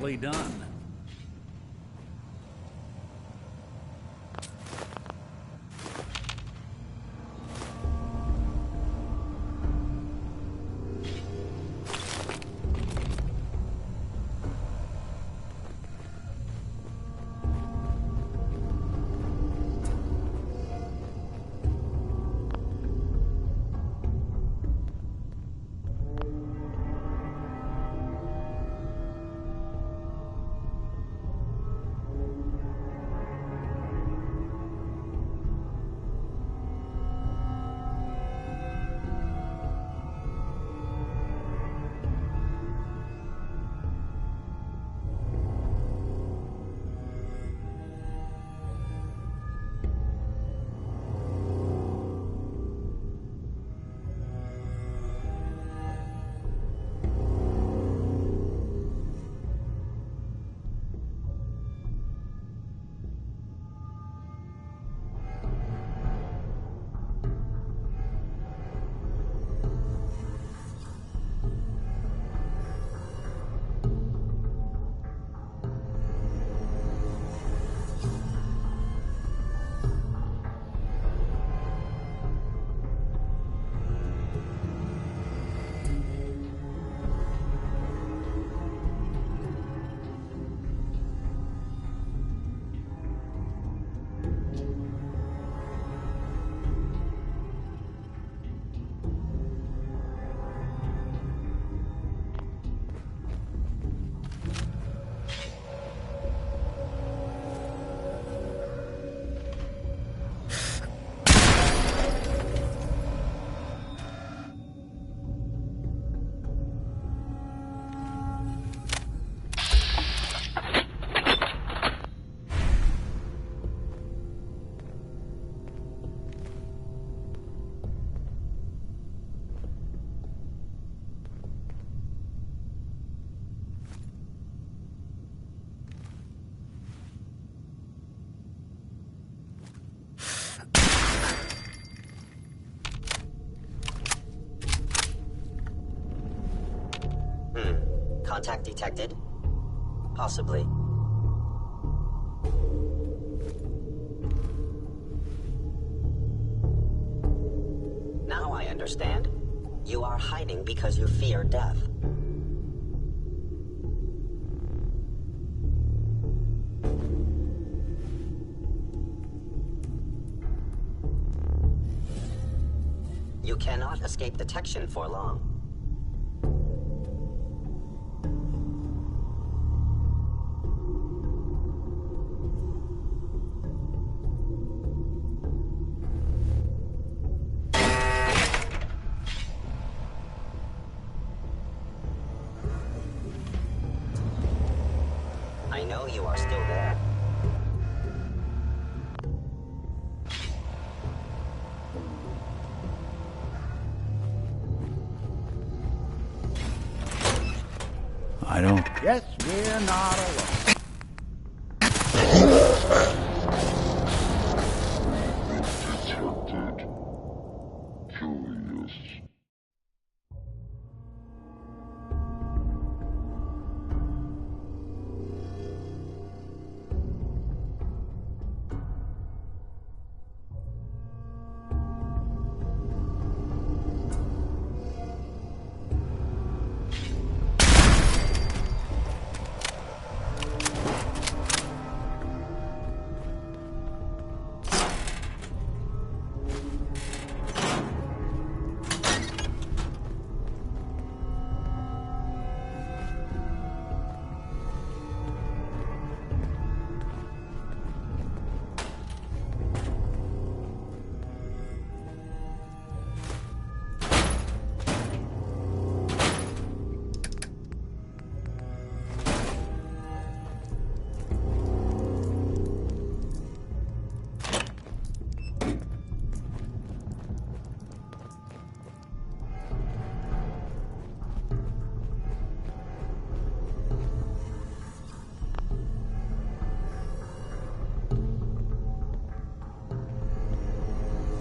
Nicely done. Contact detected? Possibly. Now I understand. You are hiding because you fear death. You cannot escape detection for long. I know you are still there. I don't... Yes, we're not alone. Detected. Curious.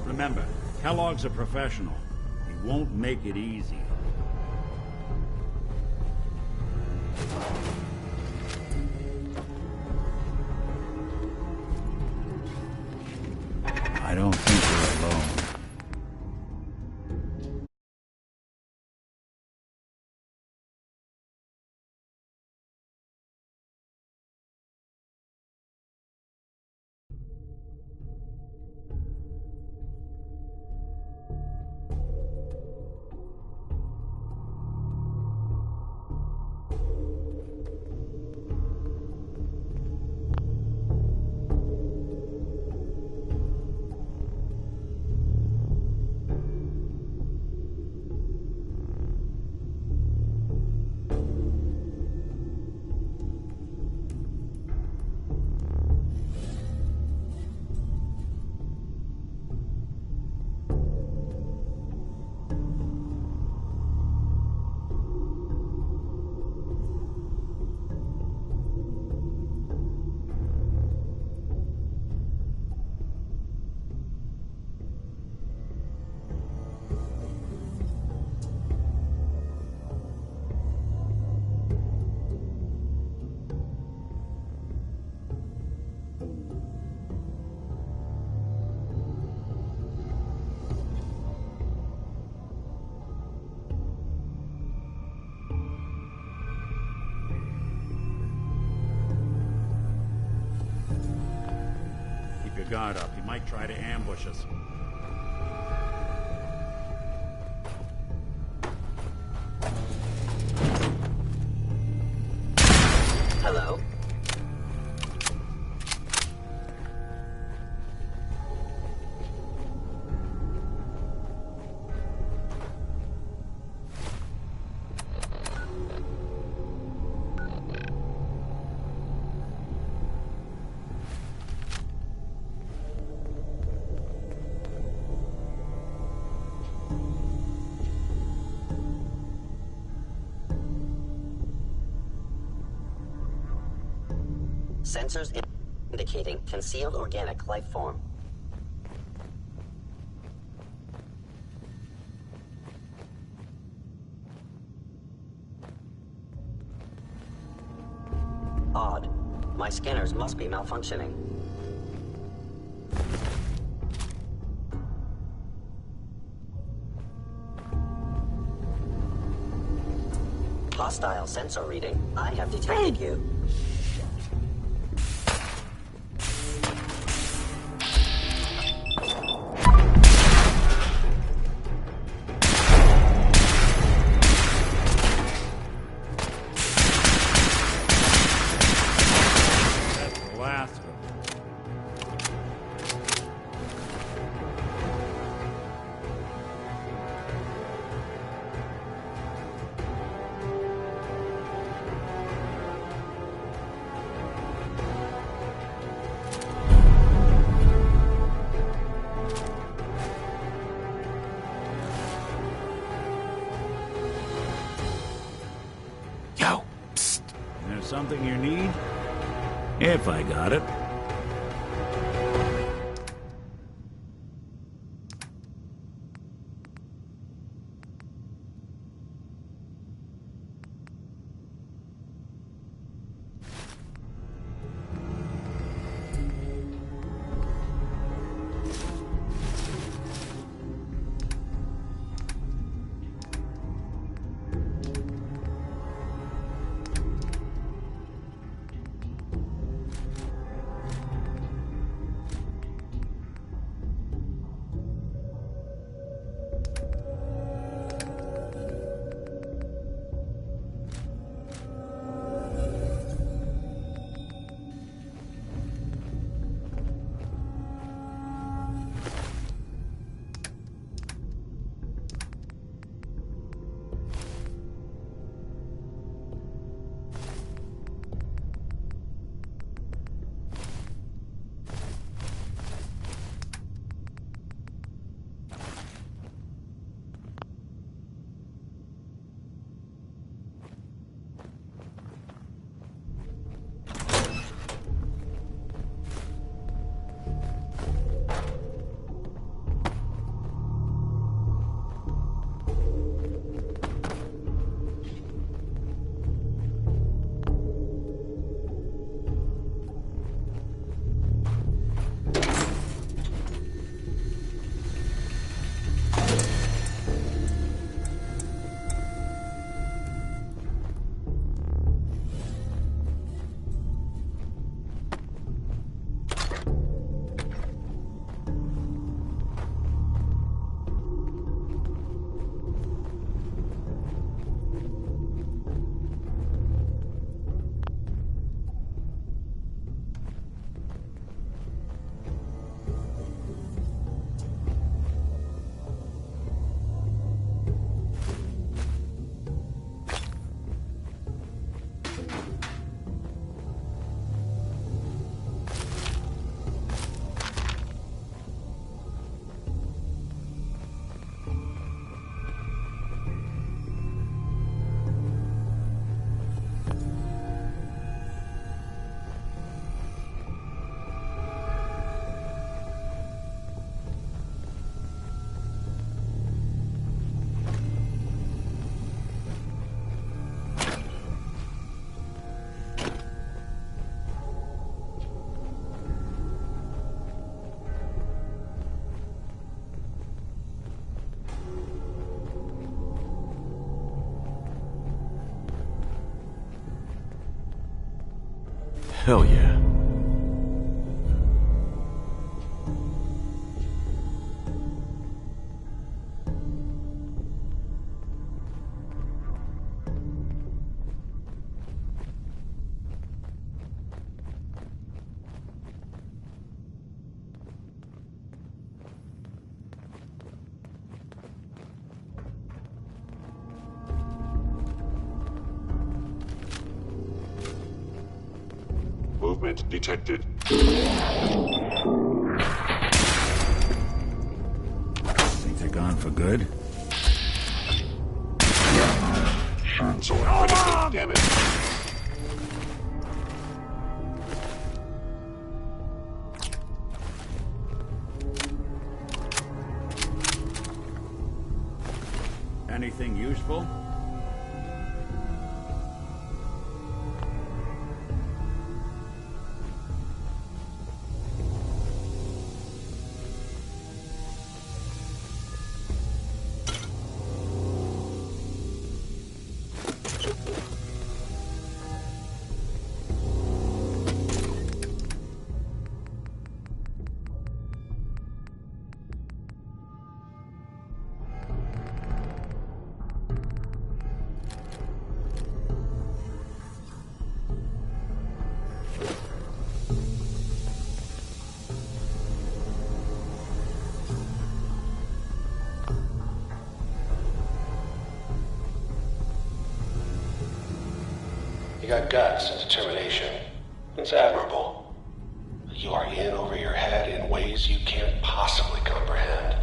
Remember, Kellogg's a professional. He won't make it easy. guard up. He might try to ambush us. Hello? Sensors indicating concealed organic life form. Odd. My scanners must be malfunctioning. Hostile sensor reading. I have detected you. Something you need? If I got it. Hell yeah. movement detected. Think they're gone for good? So critical, damn it. Anything useful? You got guts and determination. It's admirable. You are in over your head in ways you can't possibly comprehend.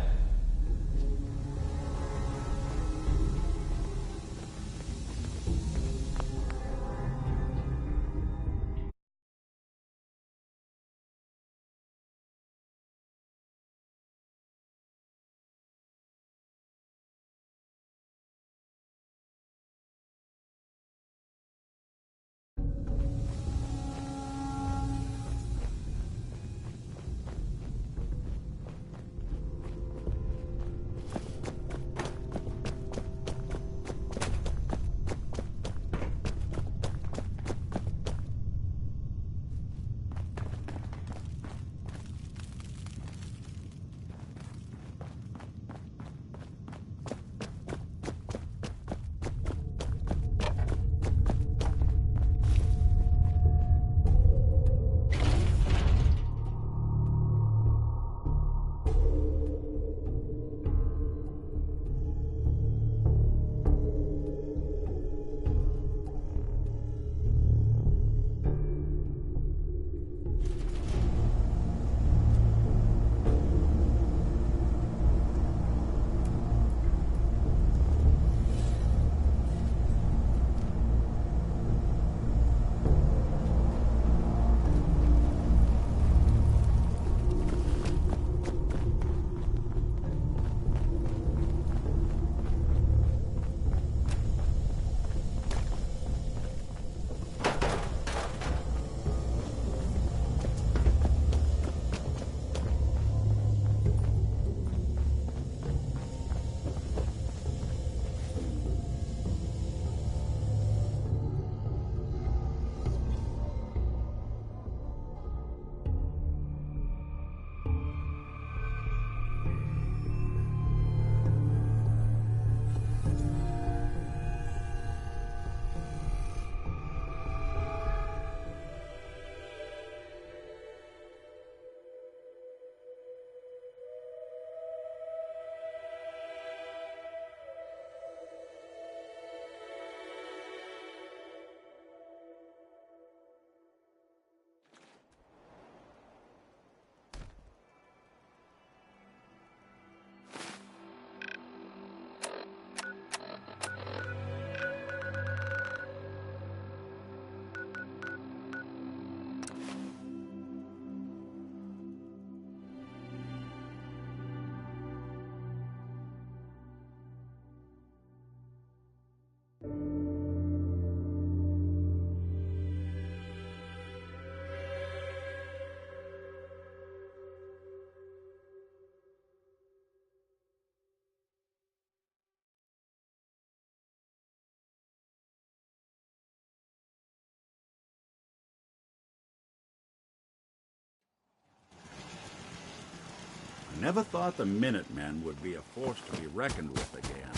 Never thought the Minutemen would be a force to be reckoned with again.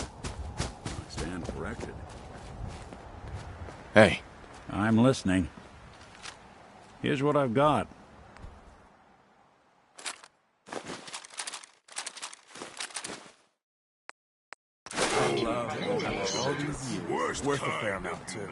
I stand corrected. Hey. I'm listening. Here's what I've got. All these years, worth a fair amount, too.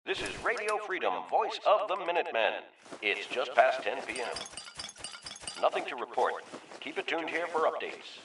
This is Radio Freedom, voice of the Minutemen. It's just past 10 p.m. Nothing to report. Keep it tuned here for updates.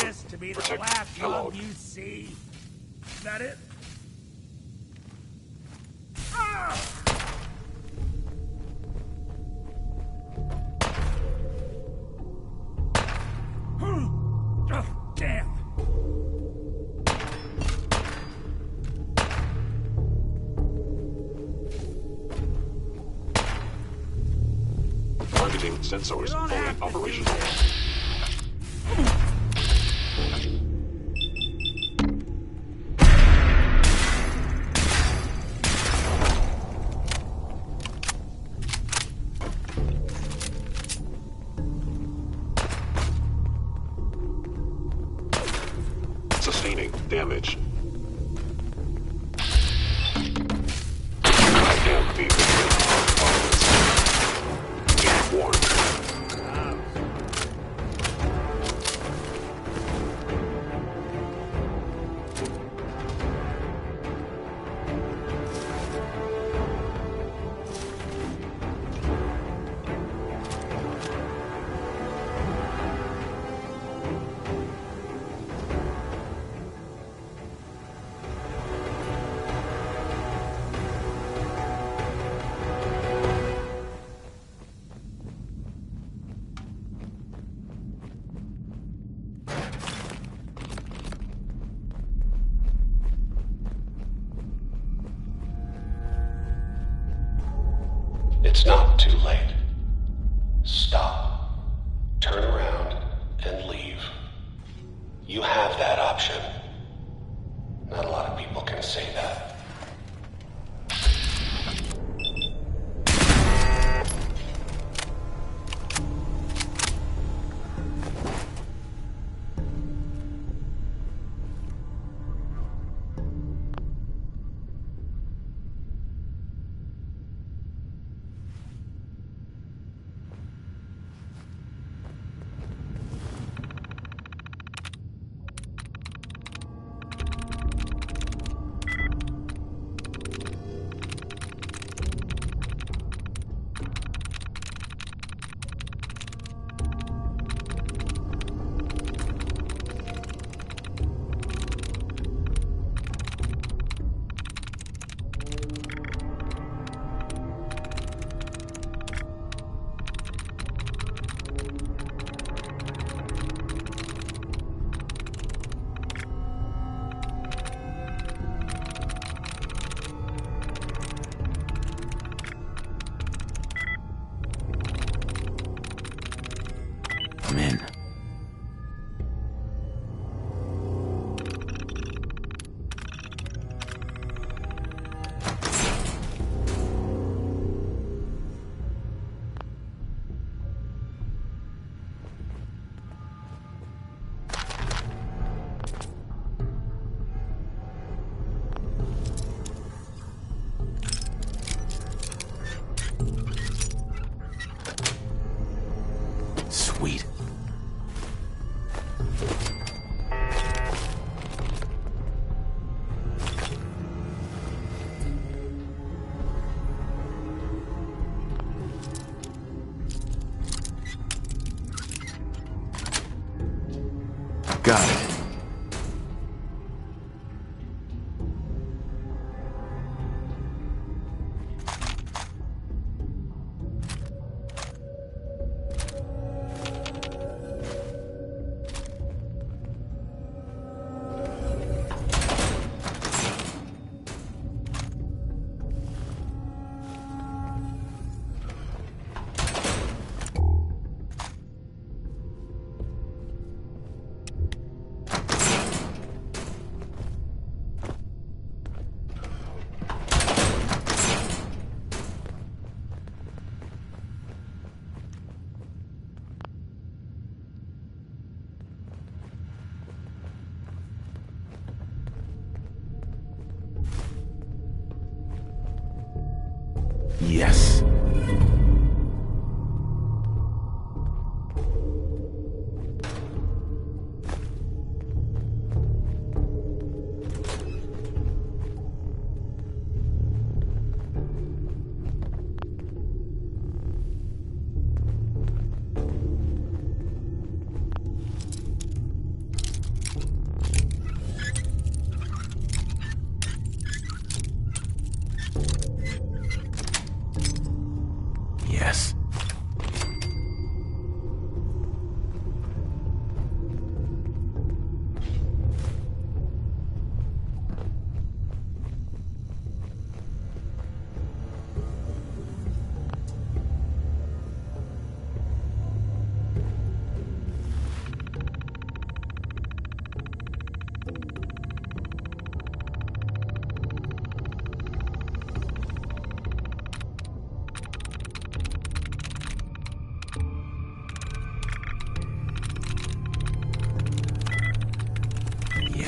this to be the Protect last Hello. love you see? Is that it? Ah! Oh, damn. Targeting sensors don't fully have to do operational. Sustaining damage. I can't be the violence. Be warned. It's not too late. Stop. Turn around and leave. You have that option. Not a lot of people can say that. I'm in. Sweet. Got it.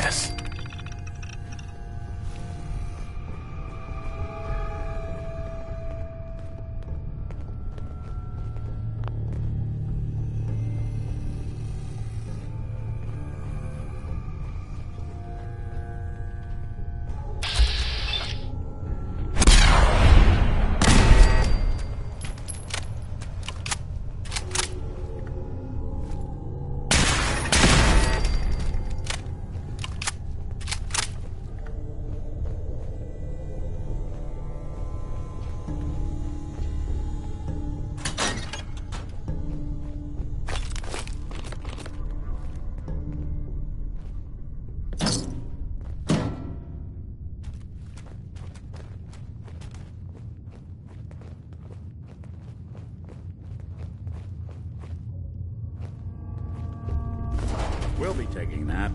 guess. We'll be taking that.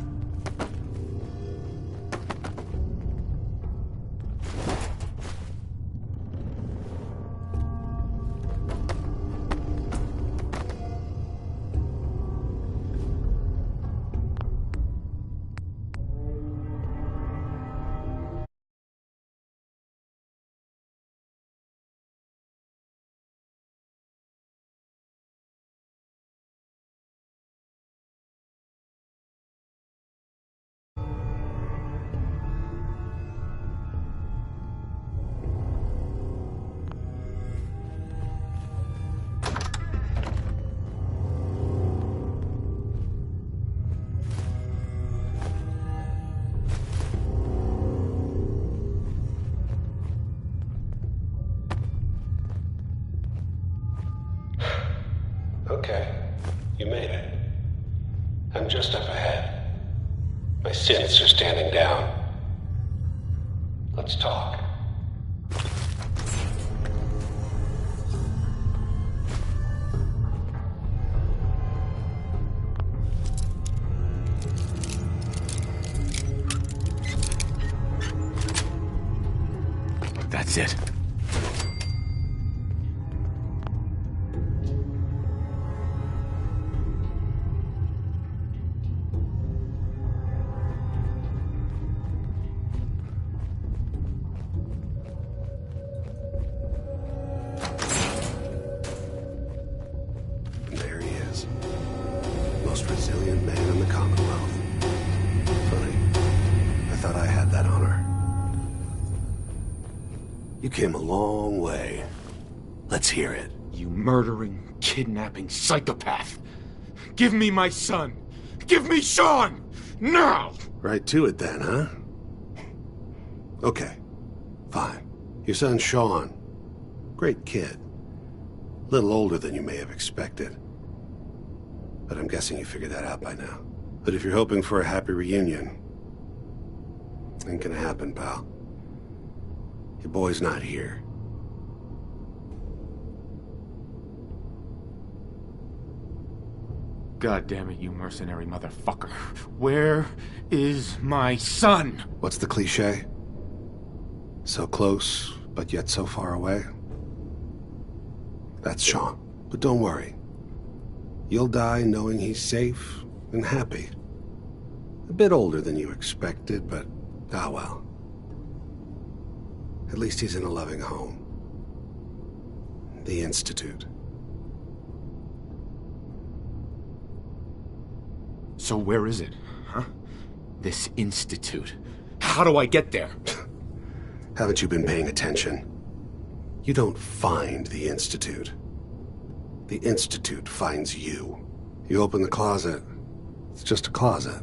Okay, you made it. I'm just up ahead. My synths are standing down. Let's talk. That's it. There he is. Most resilient man in the Commonwealth. Funny. I thought I had that honor. You came a long way. Let's hear it. You murdering, kidnapping psychopath! Give me my son! Give me Sean! Now! Right to it then, huh? Okay. Fine. Your son Sean. Great kid. Little older than you may have expected. But I'm guessing you figured that out by now. But if you're hoping for a happy reunion, ain't gonna happen, pal. Your boy's not here. God damn it, you mercenary motherfucker. Where is my son? What's the cliche? So close, but yet so far away? That's Sean. But don't worry. You'll die knowing he's safe and happy. A bit older than you expected, but ah well. At least he's in a loving home. The Institute. So where is it, huh? This institute. How do I get there? Haven't you been paying attention? You don't find the Institute. The Institute finds you. You open the closet, it's just a closet.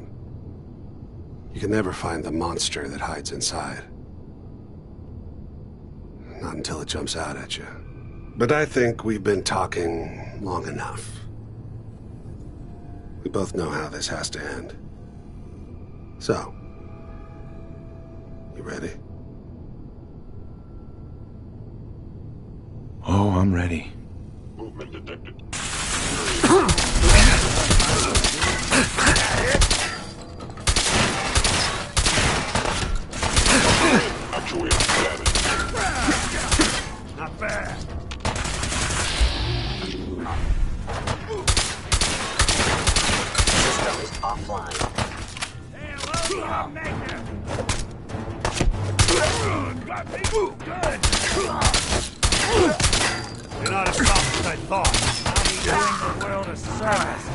You can never find the monster that hides inside. Not until it jumps out at you. But I think we've been talking long enough. We both know how this has to end. So, you ready? Oh, I'm ready. Movement detected. Actually, I'm damaged. Not bad. System is offline. Hey, hello? You're not as soft as I thought. I'll be doing the world a service.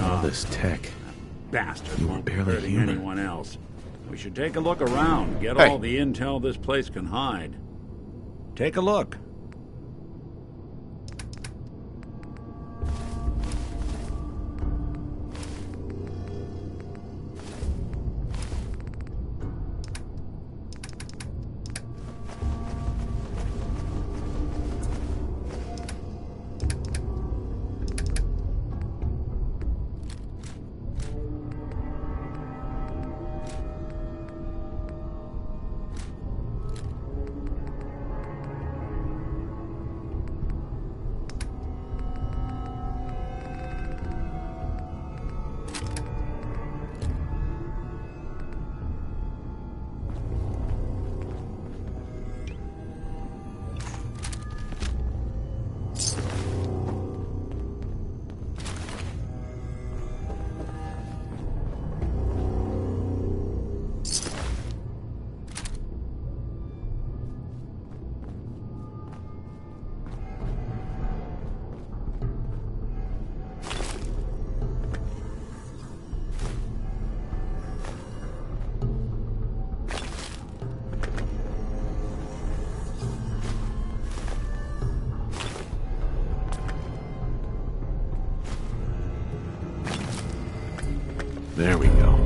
All this tech. Bastard You were won't be barely hurting human. anyone else. We should take a look around, get Hey. all the intel this place can hide. Take a look. There we go.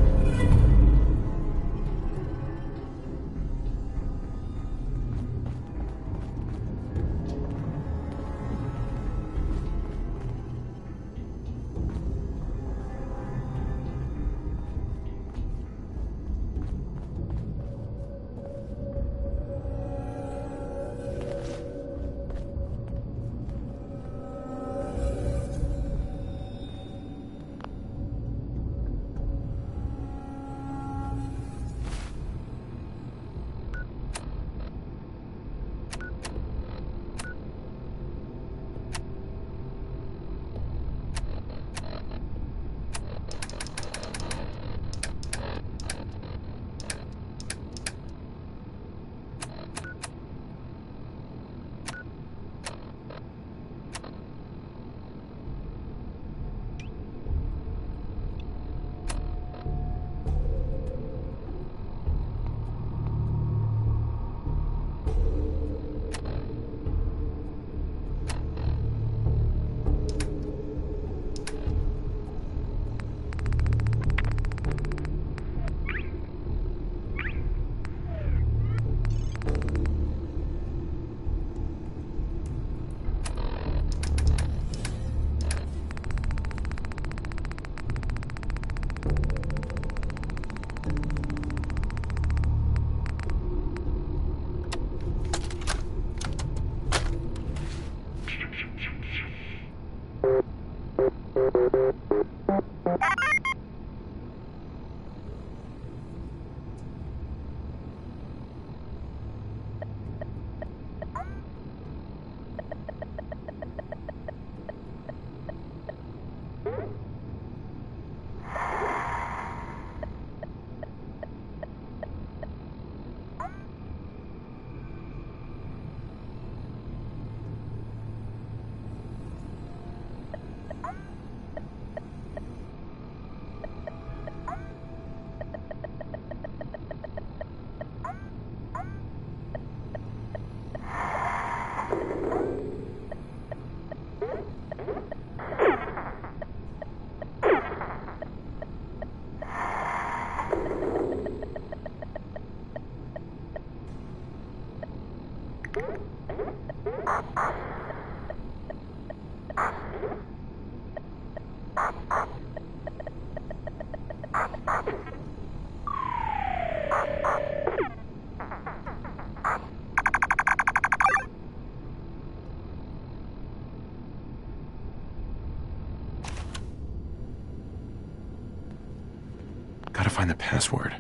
gotta find the password.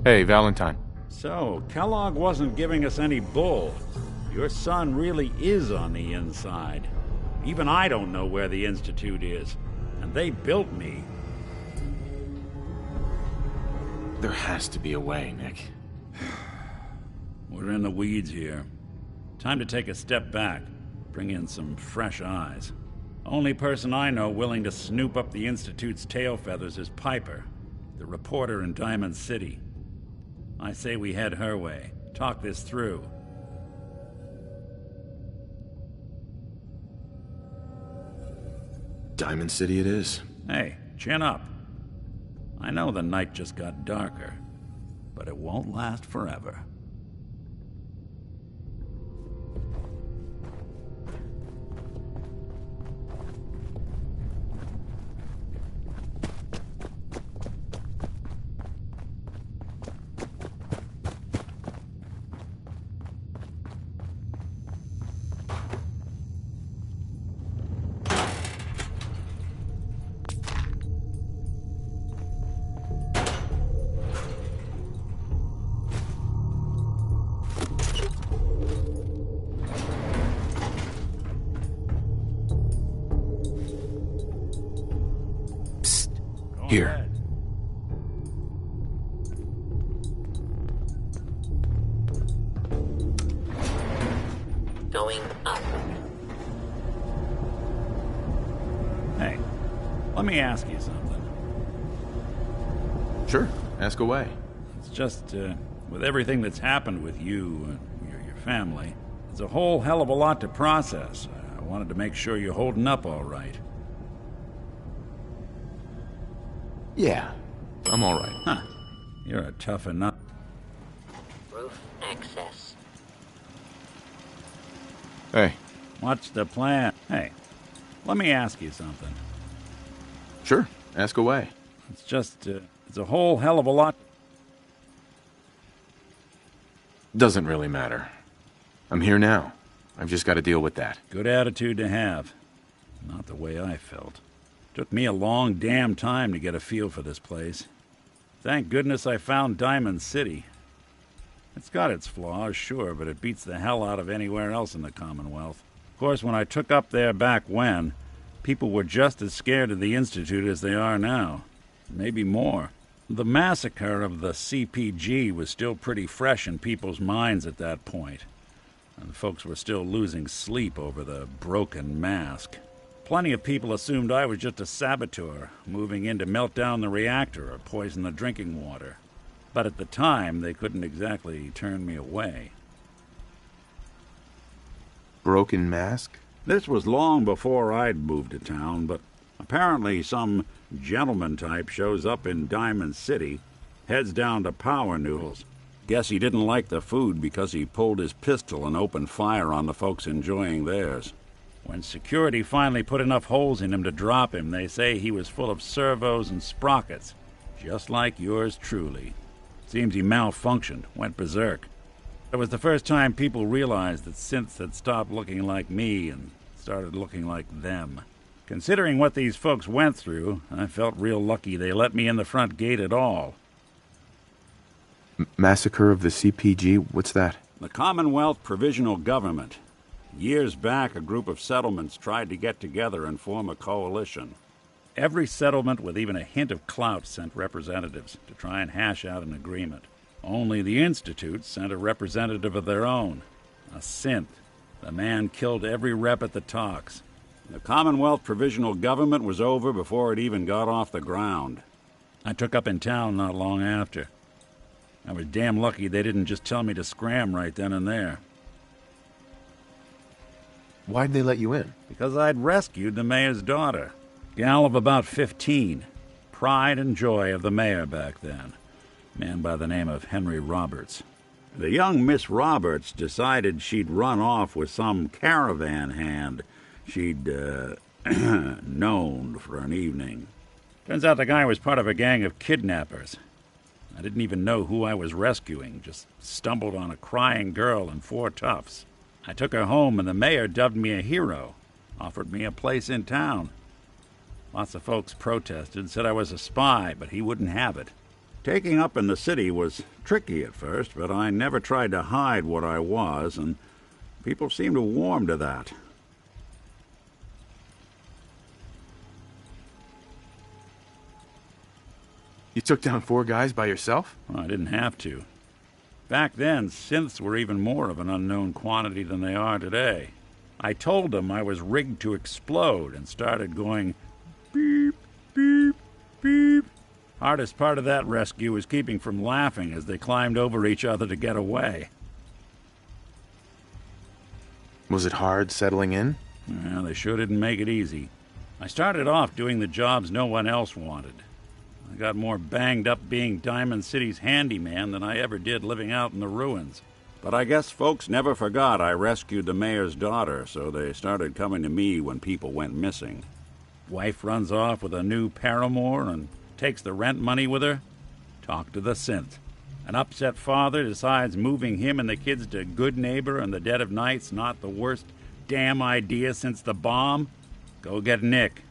Hey, Valentine. So, Kellogg wasn't giving us any bull. Your son really is on the inside. Even I don't know where the Institute is. And they built me. There has to be a way, Nick. We're in the weeds here. Time to take a step back. Bring in some fresh eyes. Only person I know willing to snoop up the Institute's tail feathers is Piper, the reporter in Diamond City. I say we head her way. Talk this through. Diamond City it is. Hey, chin up. I know the night just got darker, but it won't last forever. Here. Going up. Hey, let me ask you something. Sure, ask away. It's just, with everything that's happened with you and your family, it's a whole hell of a lot to process. I wanted to make sure you're holding up all right. Yeah, I'm all right. Huh. You're a tough enough. Roof access. Hey. What's the plan? Hey, let me ask you something. Sure, ask away. It's just, it's a whole hell of a lot. Doesn't really matter. I'm here now. I've just got to deal with that. Good attitude to have. Not the way I felt. Took me a long damn time to get a feel for this place. Thank goodness I found Diamond City. It's got its flaws, sure, but it beats the hell out of anywhere else in the Commonwealth. Of course, when I took up there back when, people were just as scared of the Institute as they are now. Maybe more. The massacre of the CPG was still pretty fresh in people's minds at that point, and folks were still losing sleep over the broken mask. Plenty of people assumed I was just a saboteur, moving in to melt down the reactor or poison the drinking water. But at the time, they couldn't exactly turn me away. Broken mask? This was long before I'd moved to town, but apparently some gentleman type shows up in Diamond City, heads down to Power Noodles. Guess he didn't like the food because he pulled his pistol and opened fire on the folks enjoying theirs. When security finally put enough holes in him to drop him, they say he was full of servos and sprockets, just like yours truly. Seems he malfunctioned, went berserk. It was the first time people realized that synths had stopped looking like me and started looking like them. Considering what these folks went through, I felt real lucky they let me in the front gate at all. Massacre of the CPG? What's that? The Commonwealth Provisional Government. Years back, a group of settlements tried to get together and form a coalition. Every settlement with even a hint of clout sent representatives to try and hash out an agreement. Only the Institute sent a representative of their own, a synth. The man killed every rep at the talks. The Commonwealth Provisional Government was over before it even got off the ground. I took up in town not long after. I was damn lucky they didn't just tell me to scram right then and there. Why'd they let you in? Because I'd rescued the mayor's daughter. Gal of about 15. Pride and joy of the mayor back then. Man by the name of Henry Roberts. The young Miss Roberts decided she'd run off with some caravan hand she'd, known for an evening. Turns out the guy was part of a gang of kidnappers. I didn't even know who I was rescuing, just stumbled on a crying girl and 4 toughs. I took her home and the mayor dubbed me a hero, offered me a place in town. Lots of folks protested, said I was a spy, but he wouldn't have it. Taking up in the city was tricky at first, but I never tried to hide what I was, and people seemed to warm to that. You took down 4 guys by yourself? Well, I didn't have to. Back then, synths were even more of an unknown quantity than they are today. I told them I was rigged to explode and started going beep, beep, beep. Hardest part of that rescue was keeping from laughing as they climbed over each other to get away. Was it hard settling in? Well, they sure didn't make it easy. I started off doing the jobs no one else wanted. I got more banged up being Diamond City's handyman than I ever did living out in the ruins. But I guess folks never forgot I rescued the mayor's daughter, so they started coming to me when people went missing. Wife runs off with a new paramour and takes the rent money with her. Talk to the synth. An upset father decides moving him and the kids to Good Neighbor in the dead of night's not the worst damn idea since the bomb. Go get Nick.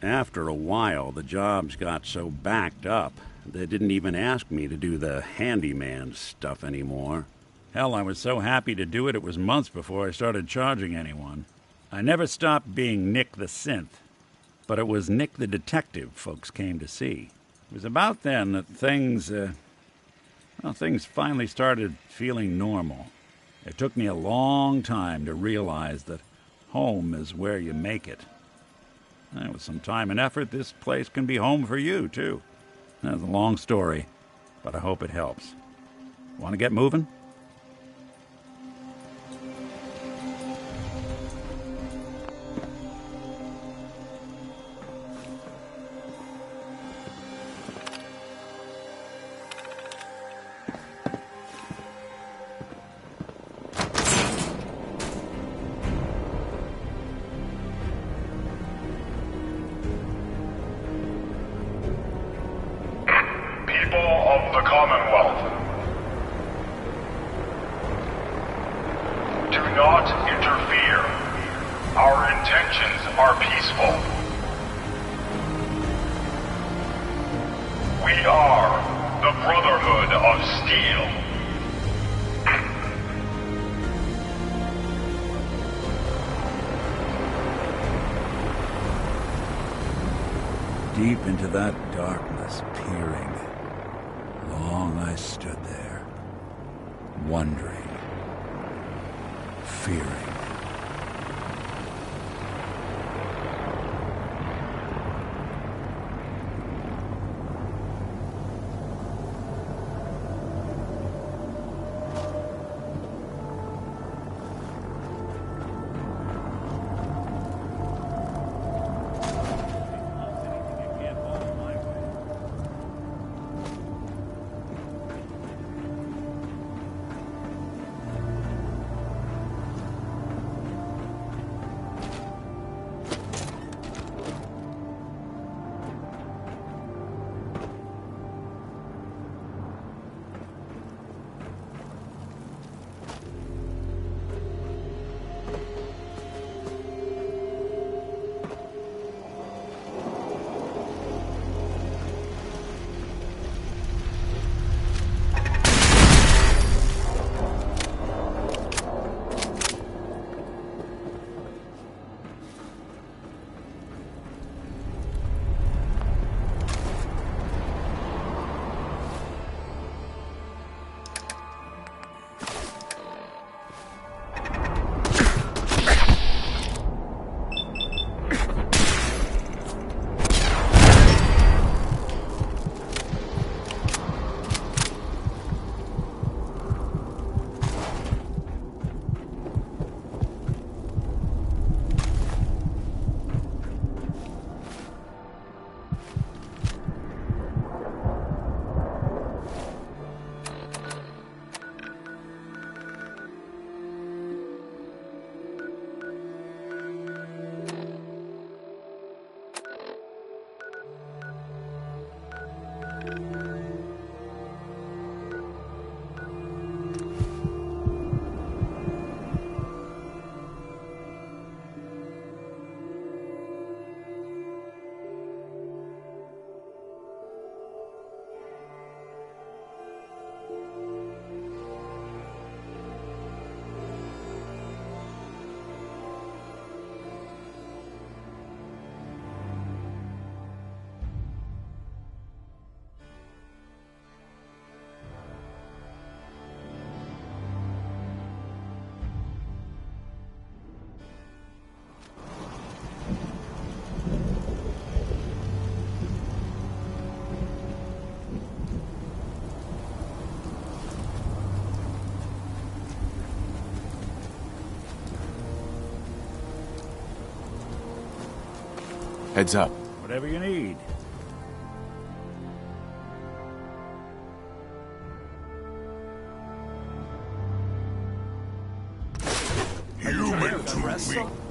After a while, the jobs got so backed up, they didn't even ask me to do the handyman stuff anymore. Hell, I was so happy to do it, it was months before I started charging anyone. I never stopped being Nick the Synth, but it was Nick the Detective folks came to see. It was about then that things finally started feeling normal. It took me a long time to realize that home is where you make it. And with some time and effort, this place can be home for you, too. That's a long story, but I hope it helps. Want to get moving? Deep into that darkness, peering. Long I stood there, wondering, fearing. Heads up. Whatever you need. Human to me.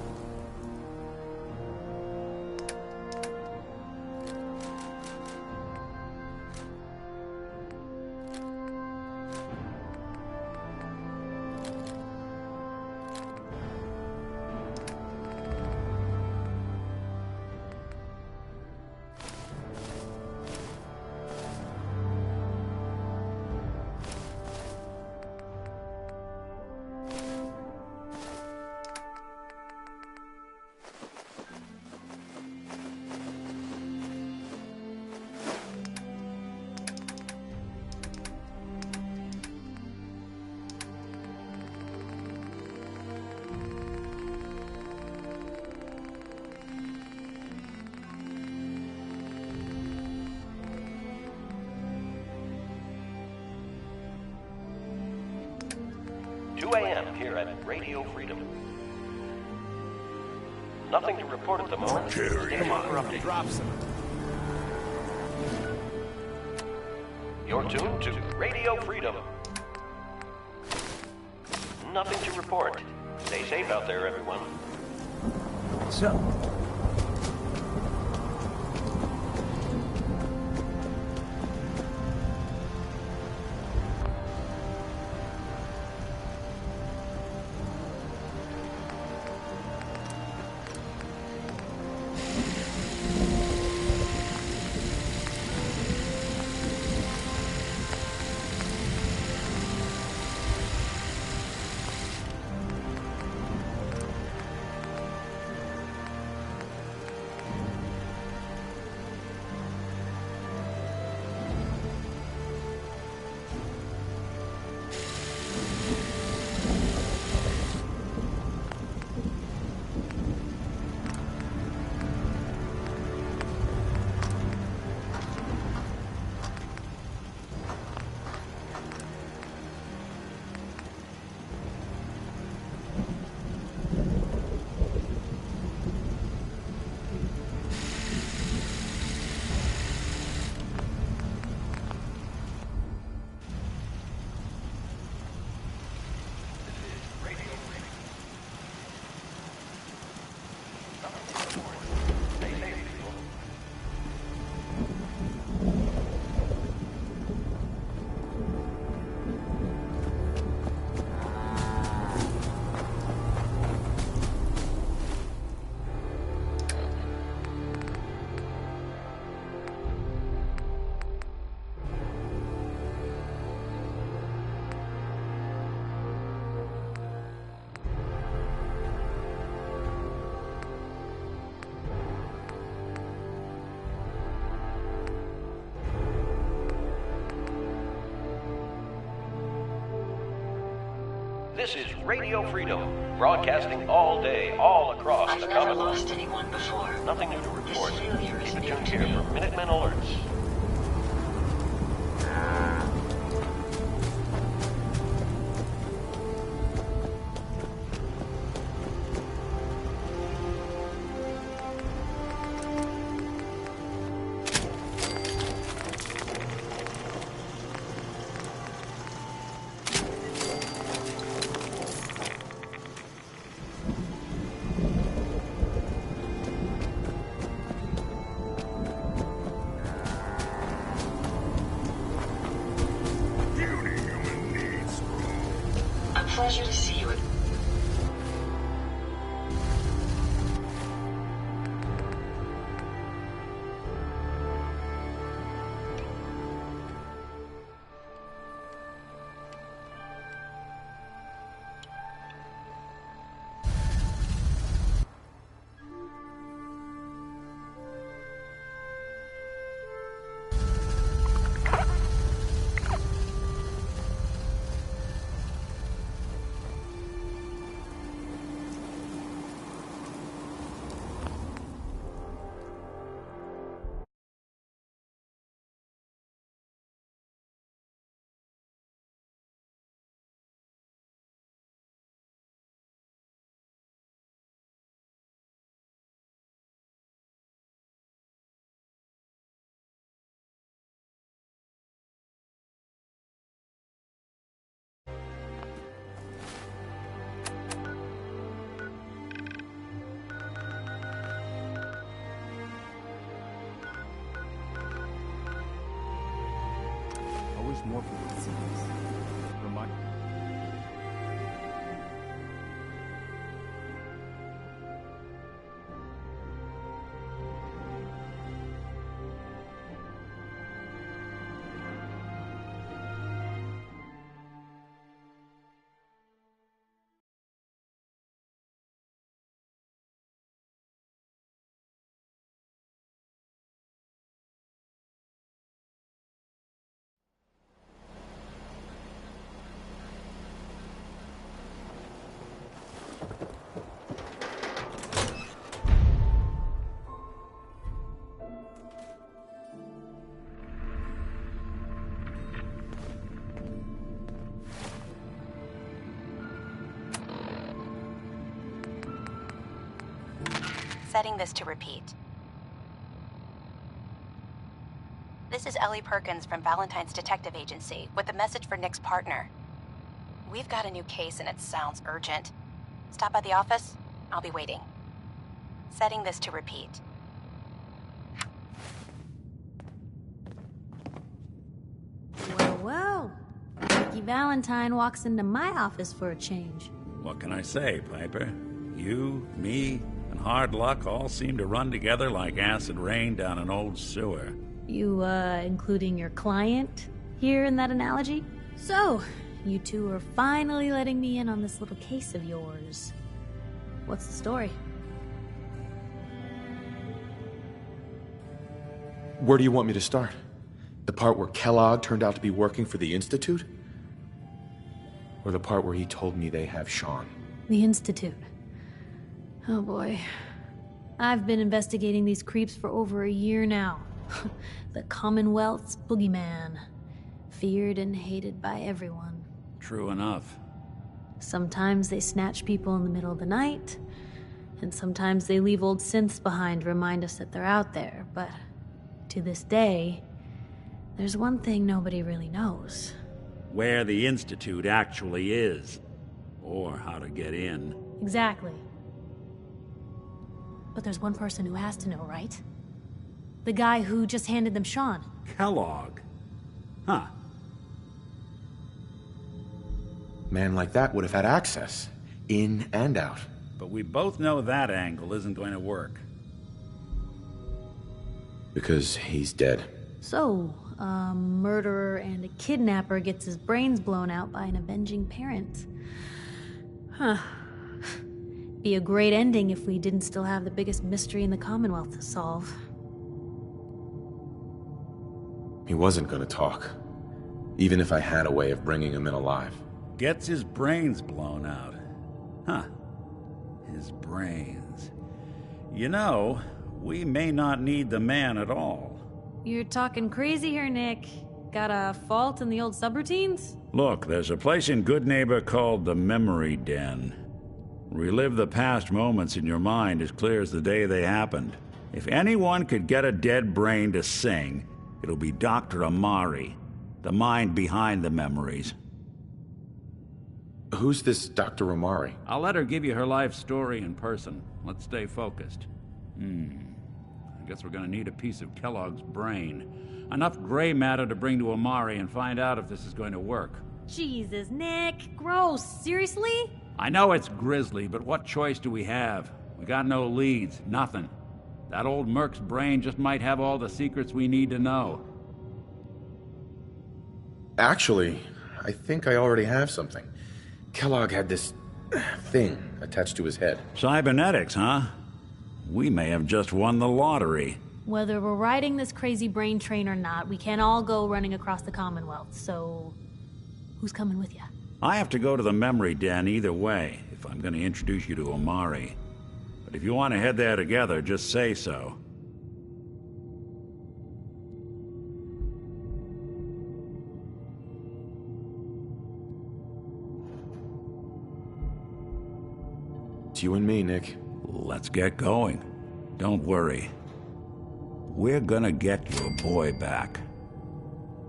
Here at Radio Freedom. Nothing to report at the moment. Come on, Drop some. You're tuned to Radio Freedom. Nothing to report. Stay safe out there, everyone. So, This is Radio Freedom, broadcasting all day, all across I've the never Commonwealth. lost anyone before. Nothing new to report. This failure is Keep it new tuned to here me. for Minutemen Alerts. Puny human needs room. A pleasure to see you. Always more for what seems. Remind. Setting this to repeat. This is Ellie Perkins from Valentine's Detective Agency with a message for Nick's partner. We've got a new case and it sounds urgent. Stop by the office. I'll be waiting. Setting this to repeat. Well, Ricky Valentine walks into my office for a change. What can I say, Piper? You, me, and hard luck all seem to run together like acid rain down an old sewer. You, including your client here in that analogy? So, you two are finally letting me in on this little case of yours. What's the story? Where do you want me to start? The part where Kellogg turned out to be working for the Institute? Or the part where he told me they have Sean? The Institute. Oh boy. I've been investigating these creeps for over a year now. The Commonwealth's boogeyman. Feared and hated by everyone. True enough. Sometimes they snatch people in the middle of the night, and sometimes they leave old synths behind to remind us that they're out there, but to this day, there's one thing nobody really knows. Where the Institute actually is. Or how to get in. Exactly. But there's one person who has to know, right? The guy who just handed them Sean. Kellogg. Huh. Man like that would have had access. In and out. But we both know that angle isn't going to work. Because he's dead. So, a murderer and a kidnapper gets his brains blown out by an avenging parent. Huh. Be a great ending if we didn't still have the biggest mystery in the Commonwealth to solve. He wasn't gonna talk. Even if I had a way of bringing him in alive. Gets his brains blown out. Huh. His brains. You know, we may not need the man at all. You're talking crazy here, Nick. Got a fault in the old subroutines? Look, there's a place in Goodneighbor called the Memory Den. Relive the past moments in your mind as clear as the day they happened. If anyone could get a dead brain to sing, it'll be Dr. Amari, the mind behind the memories. Who's this Dr. Amari? I'll let her give you her life story in person. Let's stay focused. I guess we're gonna need a piece of Kellogg's brain. Enough gray matter to bring to Amari and find out if this is going to work. Jesus, Nick. Gross. Seriously? I know it's grisly, but what choice do we have? We got no leads, nothing. That old Merc's brain just might have all the secrets we need to know. Actually, I think I already have something. Kellogg had this thing attached to his head. Cybernetics, huh? We may have just won the lottery. Whether we're riding this crazy brain train or not, we can't all go running across the Commonwealth, so who's coming with you? I have to go to the Memory Den either way, if I'm going to introduce you to Amari. But if you want to head there together, just say so. It's you and me, Nick. Let's get going. Don't worry. We're gonna get your boy back.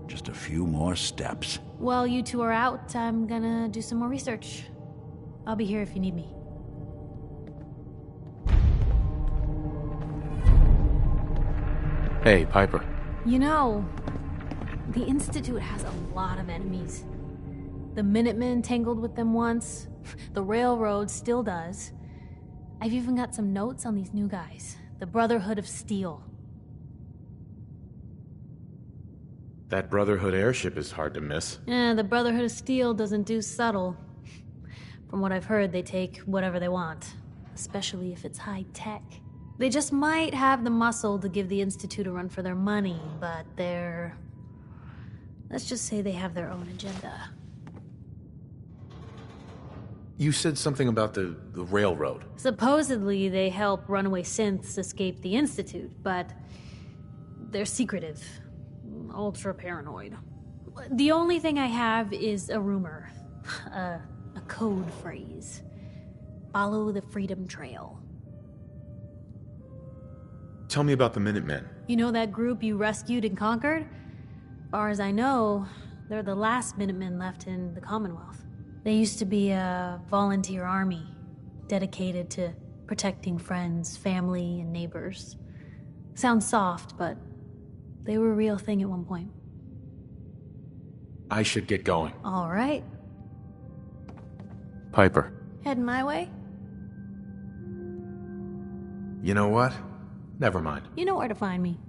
Just a few more steps. While you two are out, I'm gonna do some more research. I'll be here if you need me. Hey, Piper. You know, the Institute has a lot of enemies. The Minutemen tangled with them once. The Railroad still does. I've even got some notes on these new guys. The Brotherhood of Steel. That Brotherhood airship is hard to miss. The Brotherhood of Steel doesn't do subtle. From what I've heard, they take whatever they want. Especially if it's high tech. They just might have the muscle to give the Institute a run for their money, but they're... let's just say they have their own agenda. You said something about the railroad. Supposedly, they help runaway synths escape the Institute, but they're secretive. Ultra paranoid. The only thing I have is a rumor. A code phrase. Follow the Freedom Trail. Tell me about the Minutemen. You know that group you rescued and conquered? Far as I know, they're the last Minutemen left in the Commonwealth. They used to be a volunteer army, dedicated to protecting friends, family, and neighbors. Sounds soft, but they were a real thing at one point. I should get going. All right. Piper. Heading my way? You know what? Never mind. You know where to find me.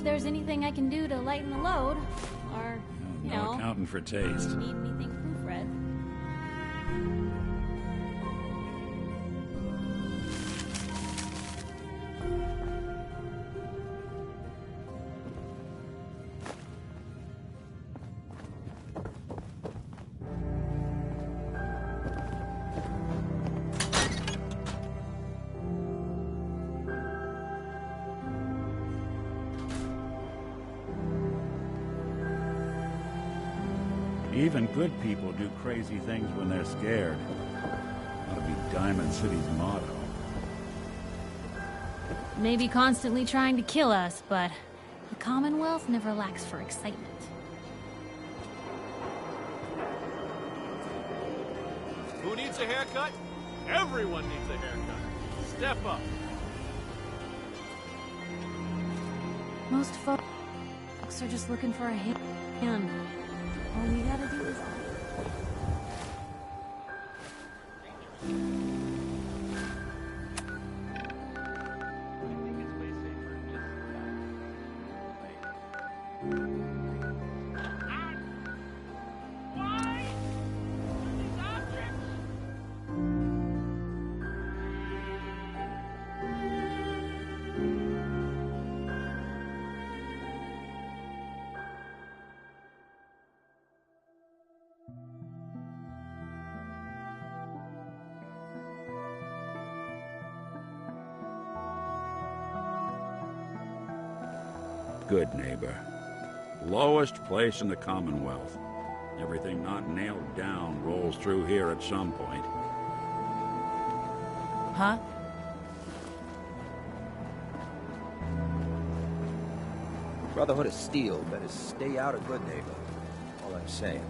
if there's anything I can do to lighten the load. Or, you No know, accounting for taste. need anything proofread. Even good people do crazy things when they're scared. Ought to be Diamond City's motto. Maybe constantly trying to kill us, but the Commonwealth never lacks for excitement. Who needs a haircut? Everyone needs a haircut. Step up. Most folks are just looking for a hand. All we gotta do is... Good neighbor. Lowest place in the Commonwealth. Everything not nailed down rolls through here at some point. Huh? Brotherhood of Steel better stay out of Good Neighbor. All I'm saying.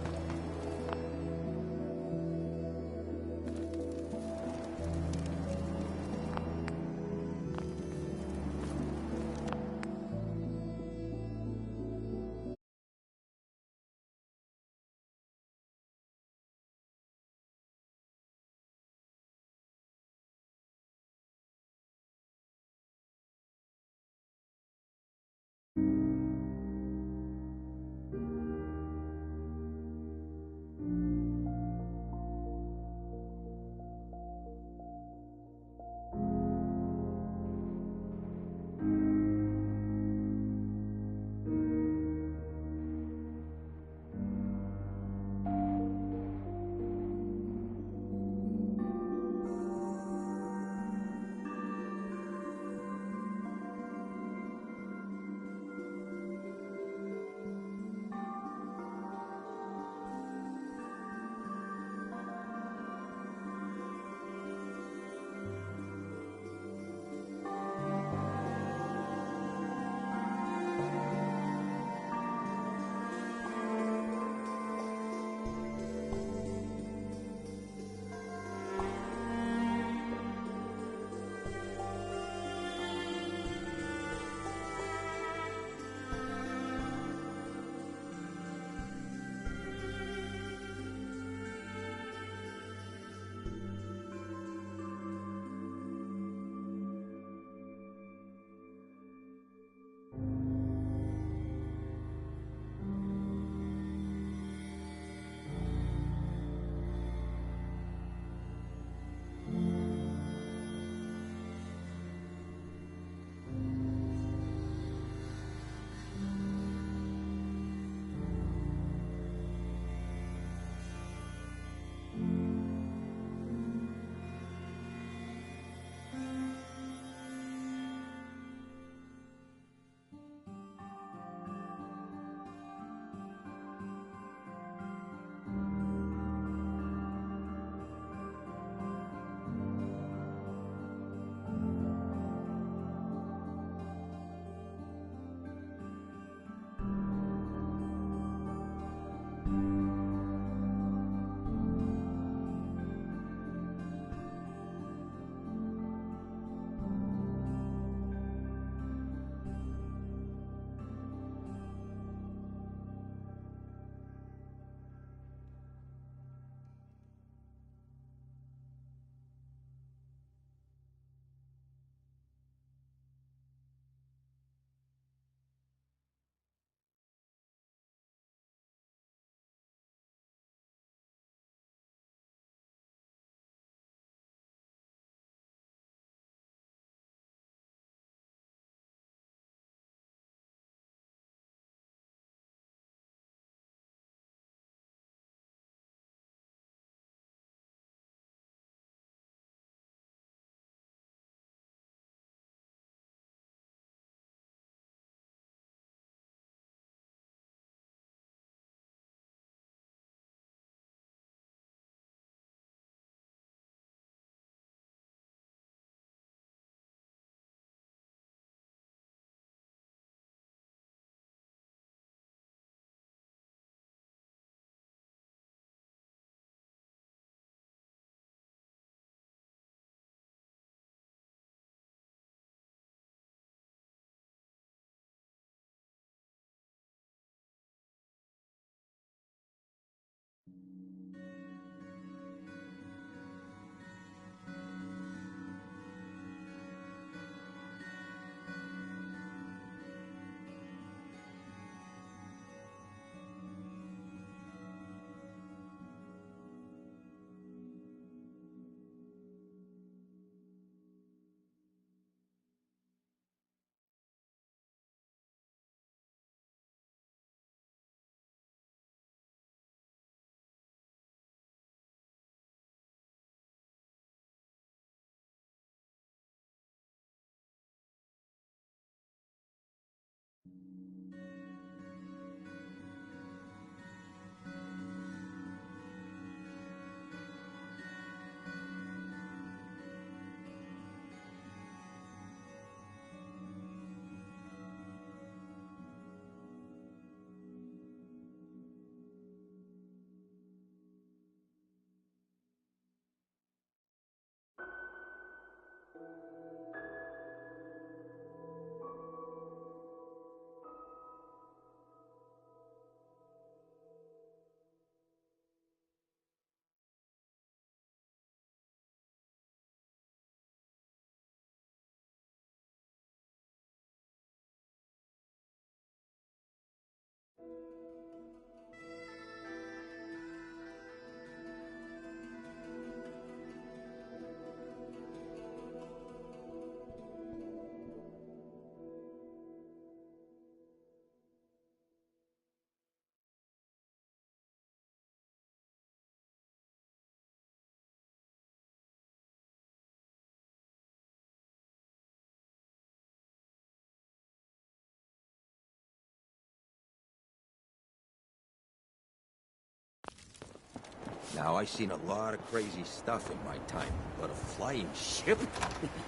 Now, I've seen a lot of crazy stuff in my time, but a flying ship?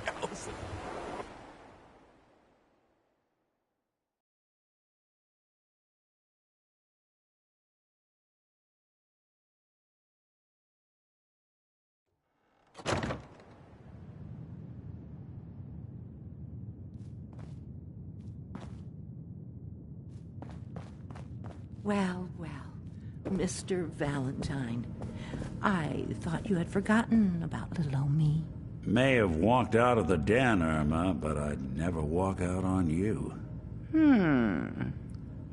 Yowza. Well, well, Mr. Valentine. I thought you had forgotten about little old me. May have walked out of the den, Irma, but I'd never walk out on you.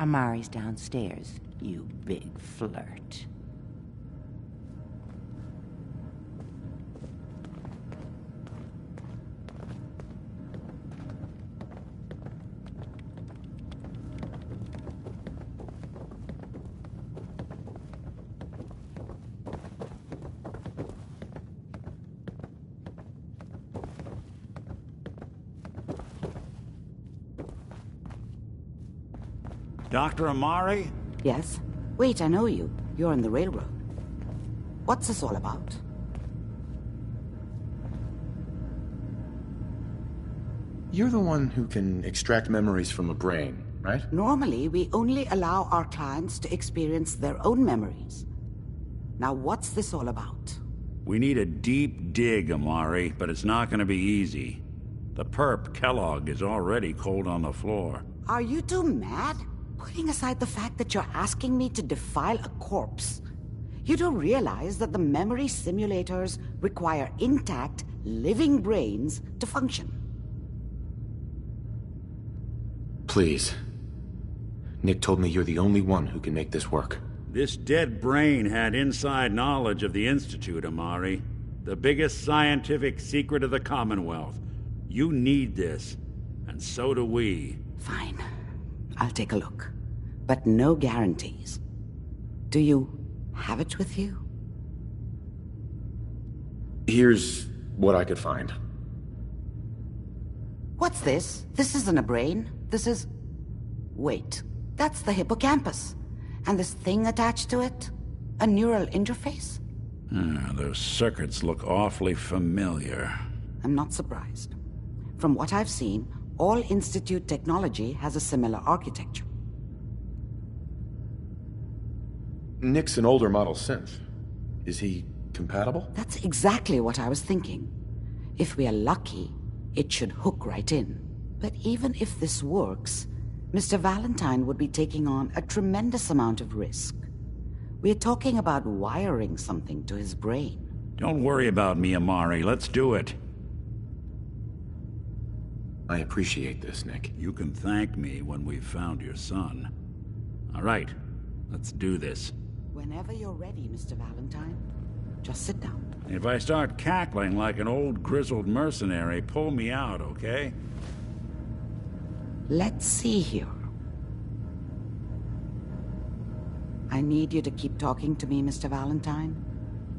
Amari's downstairs, you big flirt. Dr. Amari? Yes? Wait, I know you. You're on the railroad. What's this all about? You're the one who can extract memories from a brain, right? Normally, we only allow our clients to experience their own memories. Now, what's this all about? We need a deep dig, Amari, but it's not gonna be easy. The perp, Kellogg, is already cold on the floor. Are you two mad? Putting aside the fact that you're asking me to defile a corpse, you don't realize that the memory simulators require intact, living brains to function. Please. Nick told me you're the only one who can make this work. This dead brain had inside knowledge of the Institute, Amari. The biggest scientific secret of the Commonwealth. You need this, and so do we. Fine. I'll take a look. But no guarantees. Do you have it with you? Here's what I could find. What's this? This isn't a brain. This is... Wait. That's the hippocampus. And this thing attached to it? A neural interface? Those circuits look awfully familiar. I'm not surprised. From what I've seen, all Institute technology has a similar architecture. Nick's an older model synth. Is he compatible? That's exactly what I was thinking. If we are lucky, it should hook right in. But even if this works, Mr. Valentine would be taking on a tremendous amount of risk. We're talking about wiring something to his brain. Don't worry about me, Amari. Let's do it. I appreciate this, Nick. You can thank me when we've found your son. All right, let's do this. Whenever you're ready, Mr. Valentine, just sit down. If I start cackling like an old grizzled mercenary, pull me out, okay? Let's see here. I need you to keep talking to me, Mr. Valentine.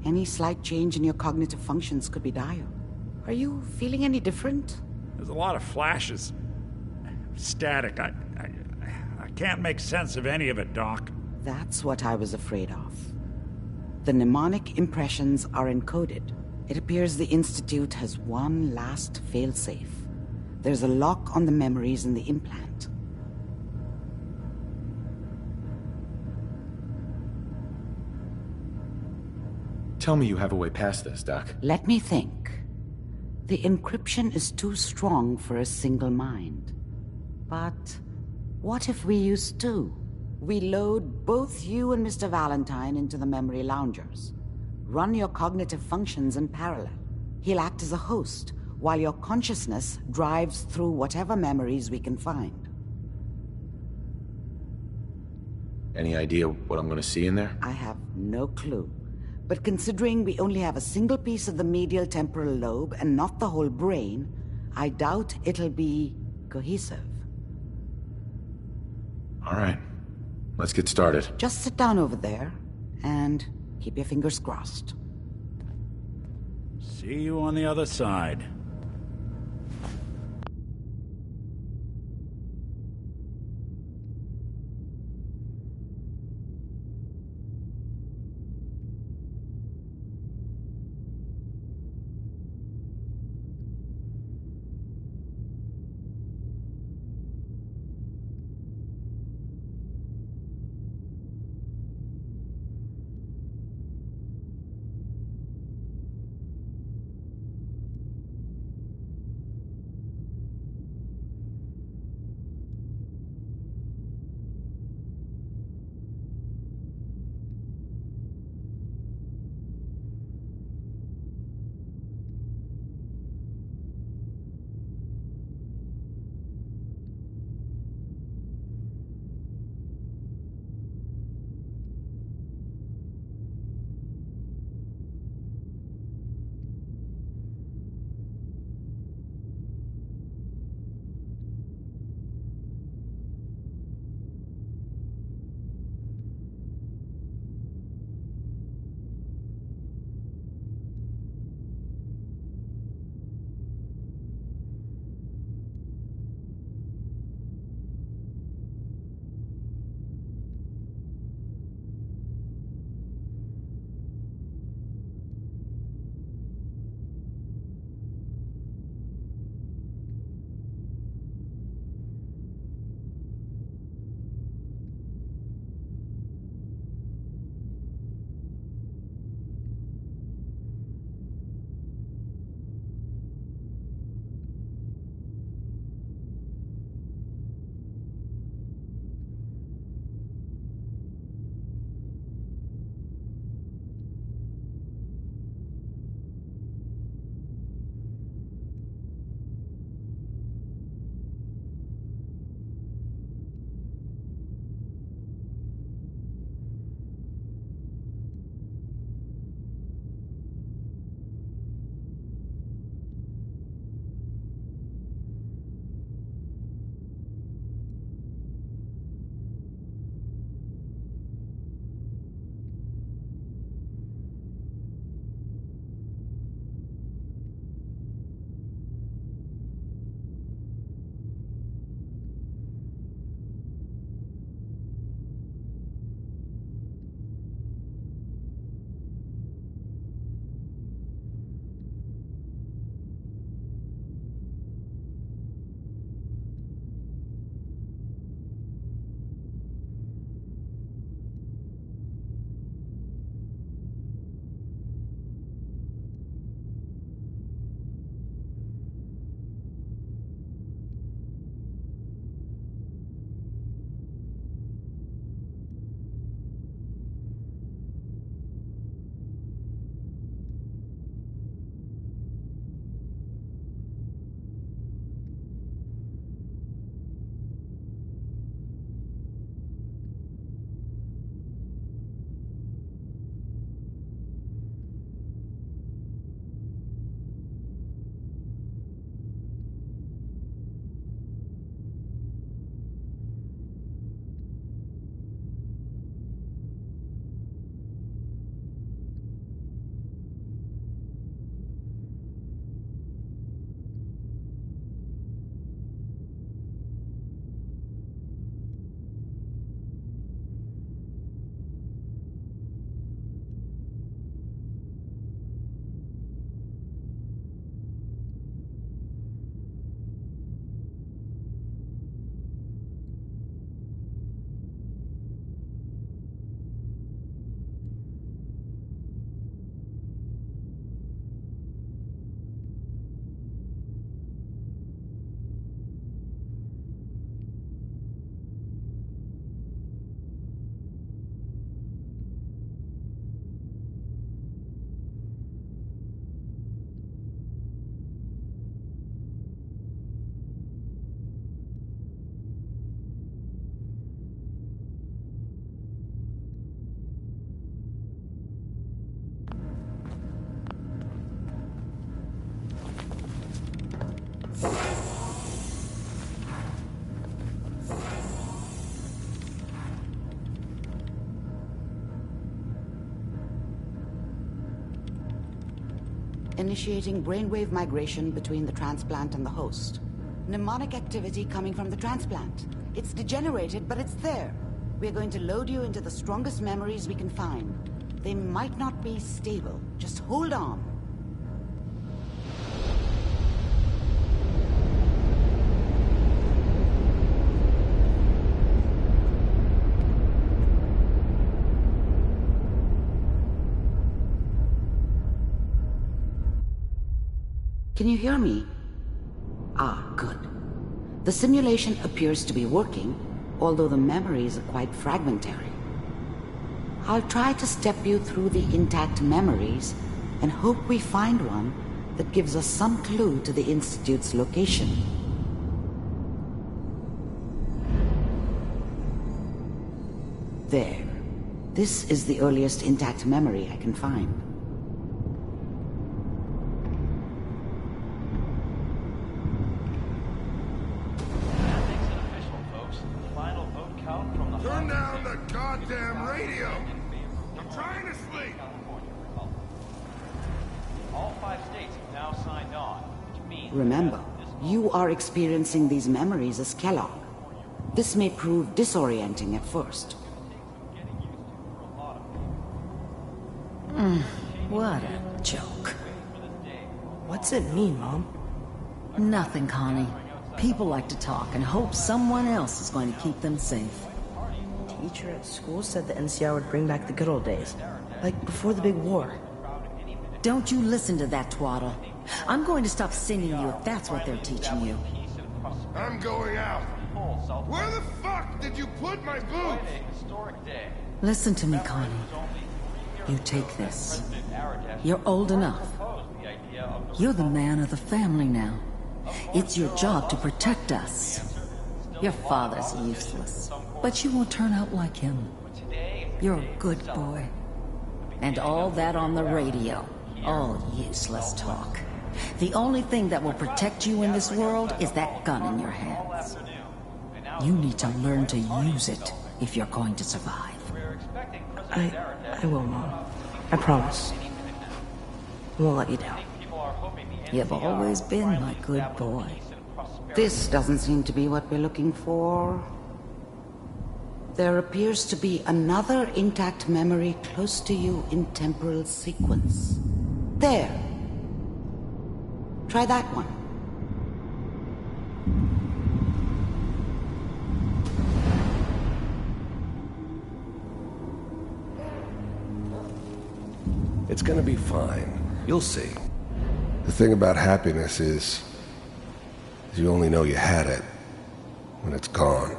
Any slight change in your cognitive functions could be dire. Are you feeling any different? There's a lot of flashes. Static. I can't make sense of any of it, Doc. That's what I was afraid of. The mnemonic impressions are encoded. It appears the Institute has one last failsafe. There's a lock on the memories in the implant. Tell me you have a way past this, Doc. Let me think. The encryption is too strong for a single mind. But what if we use two? We load both you and Mr. Valentine into the memory loungers. Run your cognitive functions in parallel. He'll act as a host, while your consciousness drives through whatever memories we can find. Any idea what I'm gonna see in there? I have no clue. But considering we only have a single piece of the medial temporal lobe and not the whole brain, I doubt it'll be cohesive. All right. Let's get started. Just sit down over there and keep your fingers crossed. See you on the other side. Initiating brainwave migration between the transplant and the host. Mnemonic activity coming from the transplant. It's degenerated, but it's there. We're going to load you into the strongest memories we can find. They might not be stable. Just hold on. Can you hear me? Ah, good. The simulation appears to be working, although the memories are quite fragmentary. I'll try to step you through the intact memories and hope we find one that gives us some clue to the Institute's location. There. This is the earliest intact memory I can find. Turn down the goddamn radio! I'm trying to sleep! All 5 states have now signed on, which means... Remember, you are experiencing these memories as Kellogg. This may prove disorienting at first. What a joke. What's it mean, Mom? Nothing, Connie. People like to talk and hope someone else is going to keep them safe. Teacher at school said the NCR would bring back the good old days. Like before the big war. Don't you listen to that twaddle. I'm going to stop singing you if that's what they're teaching you. I'm going out. Where the fuck did you put my boots? Listen to me, Connie. You take this. You're old enough. You're the man of the family now. It's your job to protect us. Your father's useless, but you won't turn out like him. You're a good boy. And all that on the radio, all useless talk. The only thing that will protect you in this world is that gun in your hands. You need to learn to use it if you're going to survive. I will, Mom. I promise. I won't let you down. You've always been my good boy. This doesn't seem to be what we're looking for. There appears to be another intact memory close to you in temporal sequence. There. Try that one. It's gonna be fine. You'll see. The thing about happiness is you only know you had it when it's gone.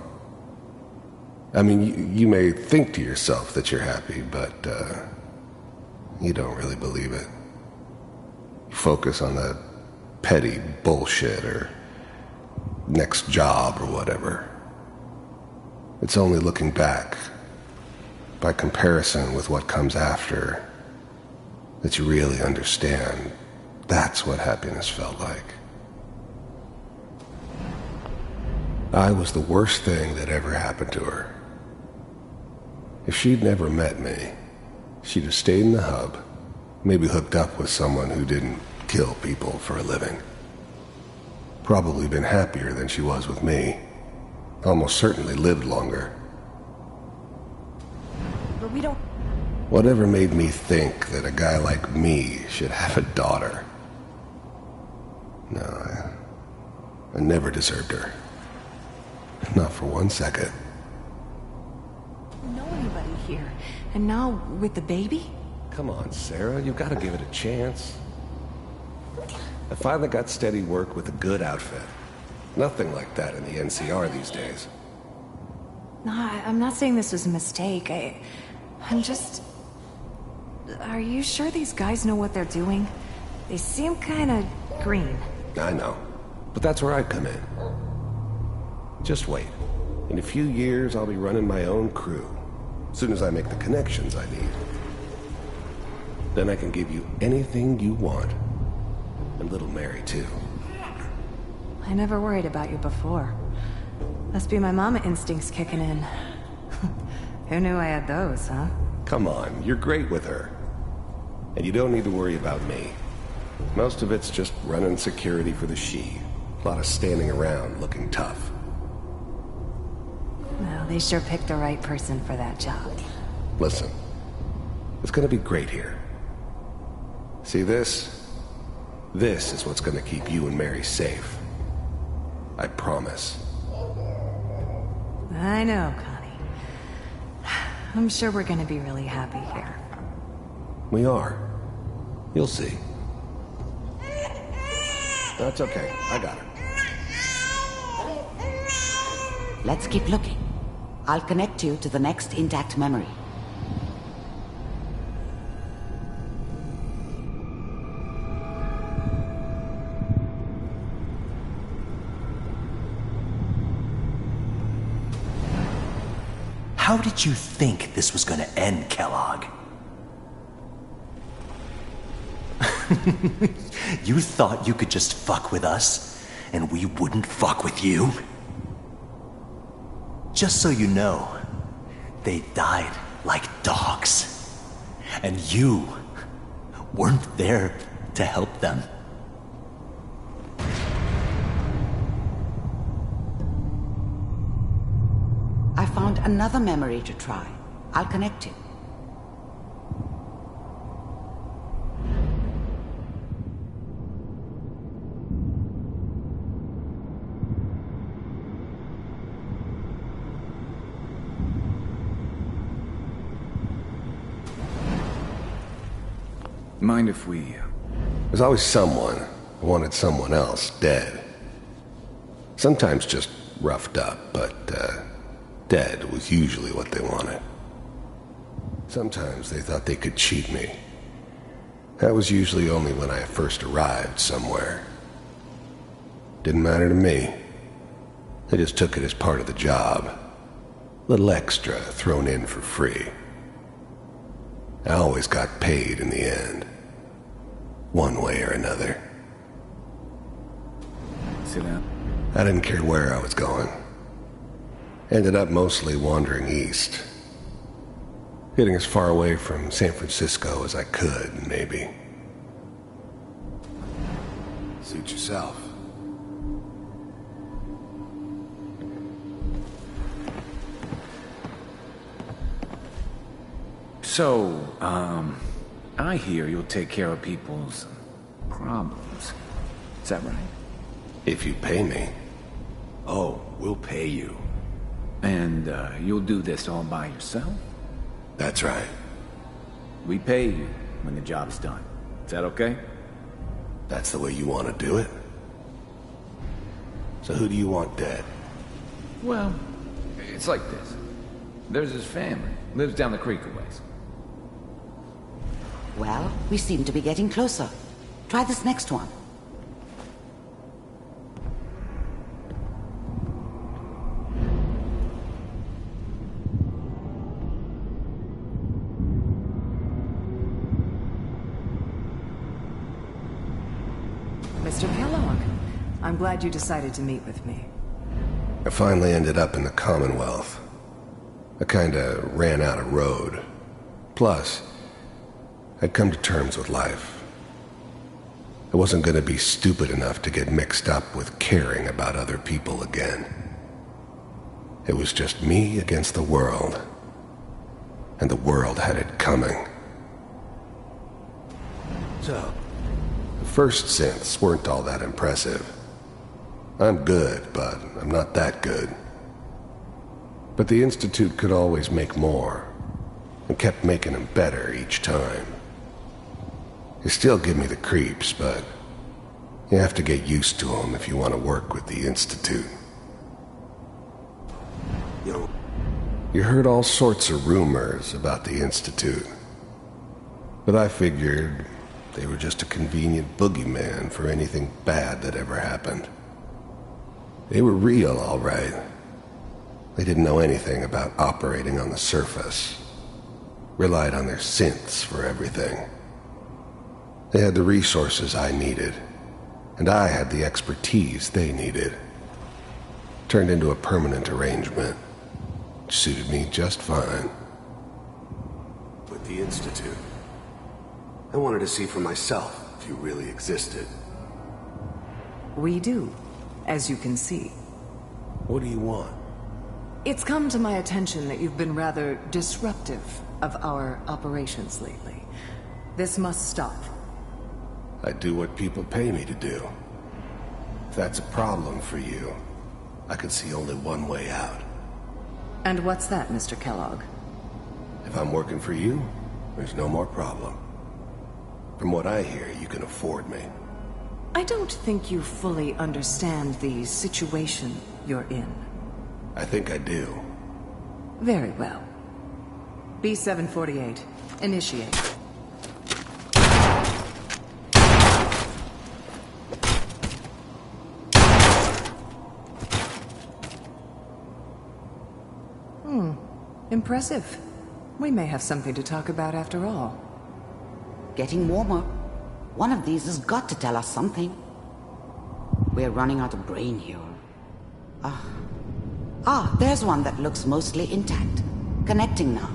I mean, you may think to yourself that you're happy, but you don't really believe it. You focus on the petty bullshit or next job or whatever. It's only looking back, by comparison with what comes after, that you really understand that's what happiness felt like. I was the worst thing that ever happened to her. If she'd never met me, she'd have stayed in the hub, maybe hooked up with someone who didn't kill people for a living. Probably been happier than she was with me. Almost certainly lived longer. But we don't... Whatever made me think that a guy like me should have a daughter? No, I never deserved her. Not for 1 second. don't know anybody here. And now, with the baby? Come on, Sarah, you've got to give it a chance. I finally got steady work with a good outfit. Nothing like that in the NCR these days. No, I'm not saying this was a mistake. I'm just... Are you sure these guys know what they're doing? They seem kinda green. I know. But that's where I come in. Just wait. In a few years, I'll be running my own crew. As soon as I make the connections I need. Then I can give you anything you want. And little Mary, too. I never worried about you before. Must be my mama instincts kicking in. Who knew I had those, huh? Come on, you're great with her. And you don't need to worry about me. Most of it's just running security for the Shi. A lot of standing around looking tough. Well, they sure picked the right person for that job. Listen, it's gonna be great here. See this? This is what's gonna keep you and Mary safe. I promise. I know, Connie. I'm sure we're gonna be really happy here. We are. You'll see. That's okay. I got her. Let's keep looking. I'll connect you to the next intact memory. How did you think this was gonna end, Kellogg? You thought you could just fuck with us, and we wouldn't fuck with you? Just so you know, they died like dogs. And you weren't there to help them. I found another memory to try. I'll connect you. Mind if we... There's always someone who wanted someone else dead. Sometimes just roughed up, but, dead was usually what they wanted. Sometimes they thought they could cheat me. That was usually only when I first arrived somewhere. Didn't matter to me. They just took it as part of the job. A little extra thrown in for free. I always got paid in the end. One way or another. See that? I didn't care where I was going. Ended up mostly wandering east. Getting as far away from San Francisco as I could, maybe. Suit yourself. So, I hear you'll take care of people's problems. Is that right? If you pay me. Oh, we'll pay you. And, you'll do this all by yourself? That's right. We pay you when the job's done. Is that okay? That's the way you want to do it? So who do you want dead? Well, it's like this. There's his family. Lives down the creek a ways. Well, we seem to be getting closer. Try this next one. Mr. Kellogg, I'm glad you decided to meet with me. I finally ended up in the Commonwealth. I kinda ran out of road. Plus, I'd come to terms with life. I wasn't gonna be stupid enough to get mixed up with caring about other people again. It was just me against the world. And the world had it coming. So, the first synths weren't all that impressive. I'm good, but I'm not that good. But the Institute could always make more, and kept making them better each time. They still give me the creeps, but you have to get used to them if you want to work with the Institute. You heard all sorts of rumors about the Institute, but I figured they were just a convenient boogeyman for anything bad that ever happened. They were real, all right. They didn't know anything about operating on the surface. Relied on their synths for everything. They had the resources I needed, and I had the expertise they needed. Turned into a permanent arrangement, which suited me just fine. With the Institute, I wanted to see for myself, if you really existed. We do, as you can see. What do you want? It's come to my attention that you've been rather disruptive of our operations lately. This must stop. I do what people pay me to do. If that's a problem for you, I can see only one way out. And what's that, Mr. Kellogg? If I'm working for you, there's no more problem. From what I hear, you can afford me. I don't think you fully understand the situation you're in. I think I do. Very well. B-748, initiate. Impressive. We may have something to talk about after all. Getting warmer. One of these has got to tell us something. We're running out of brain here. There's one that looks mostly intact. Connecting now.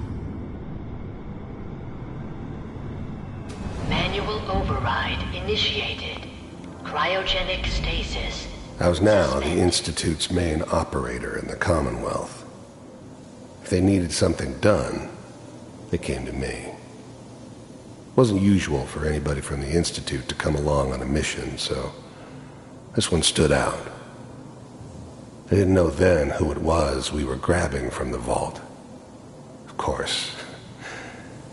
Manual override initiated. Cryogenic stasis. I was now the Institute's main operator in the Commonwealth. If they needed something done, they came to me. It wasn't usual for anybody from the Institute to come along on a mission, so this one stood out. I didn't know then who it was we were grabbing from the vault. Of course,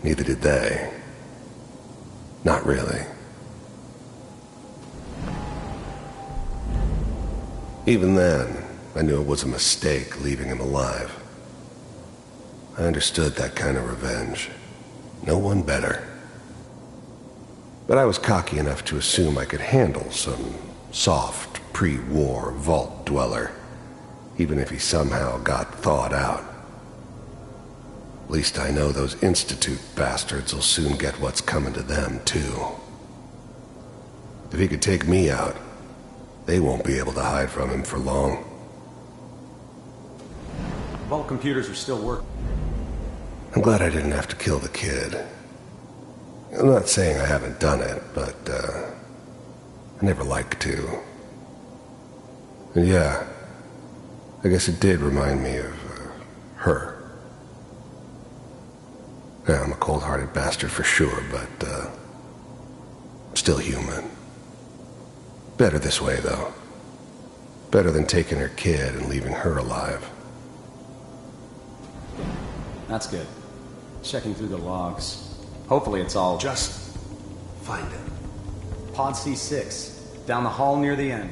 neither did they. Not really. Even then, I knew it was a mistake leaving him alive. I understood that kind of revenge. No one better. But I was cocky enough to assume I could handle some soft, pre-war vault dweller, even if he somehow got thawed out. At least I know those Institute bastards will soon get what's coming to them, too. If he could take me out, they won't be able to hide from him for long. Vault computers are still working. I'm glad I didn't have to kill the kid. I'm not saying I haven't done it, but, I never liked to. And yeah, I guess it did remind me of, her. Yeah, I'm a cold-hearted bastard for sure, but, still human. Better this way, though. Better than taking her kid and leaving her alive. That's good. Checking through the logs. Hopefully it's all... Just find it. Pod C6. Down the hall near the end.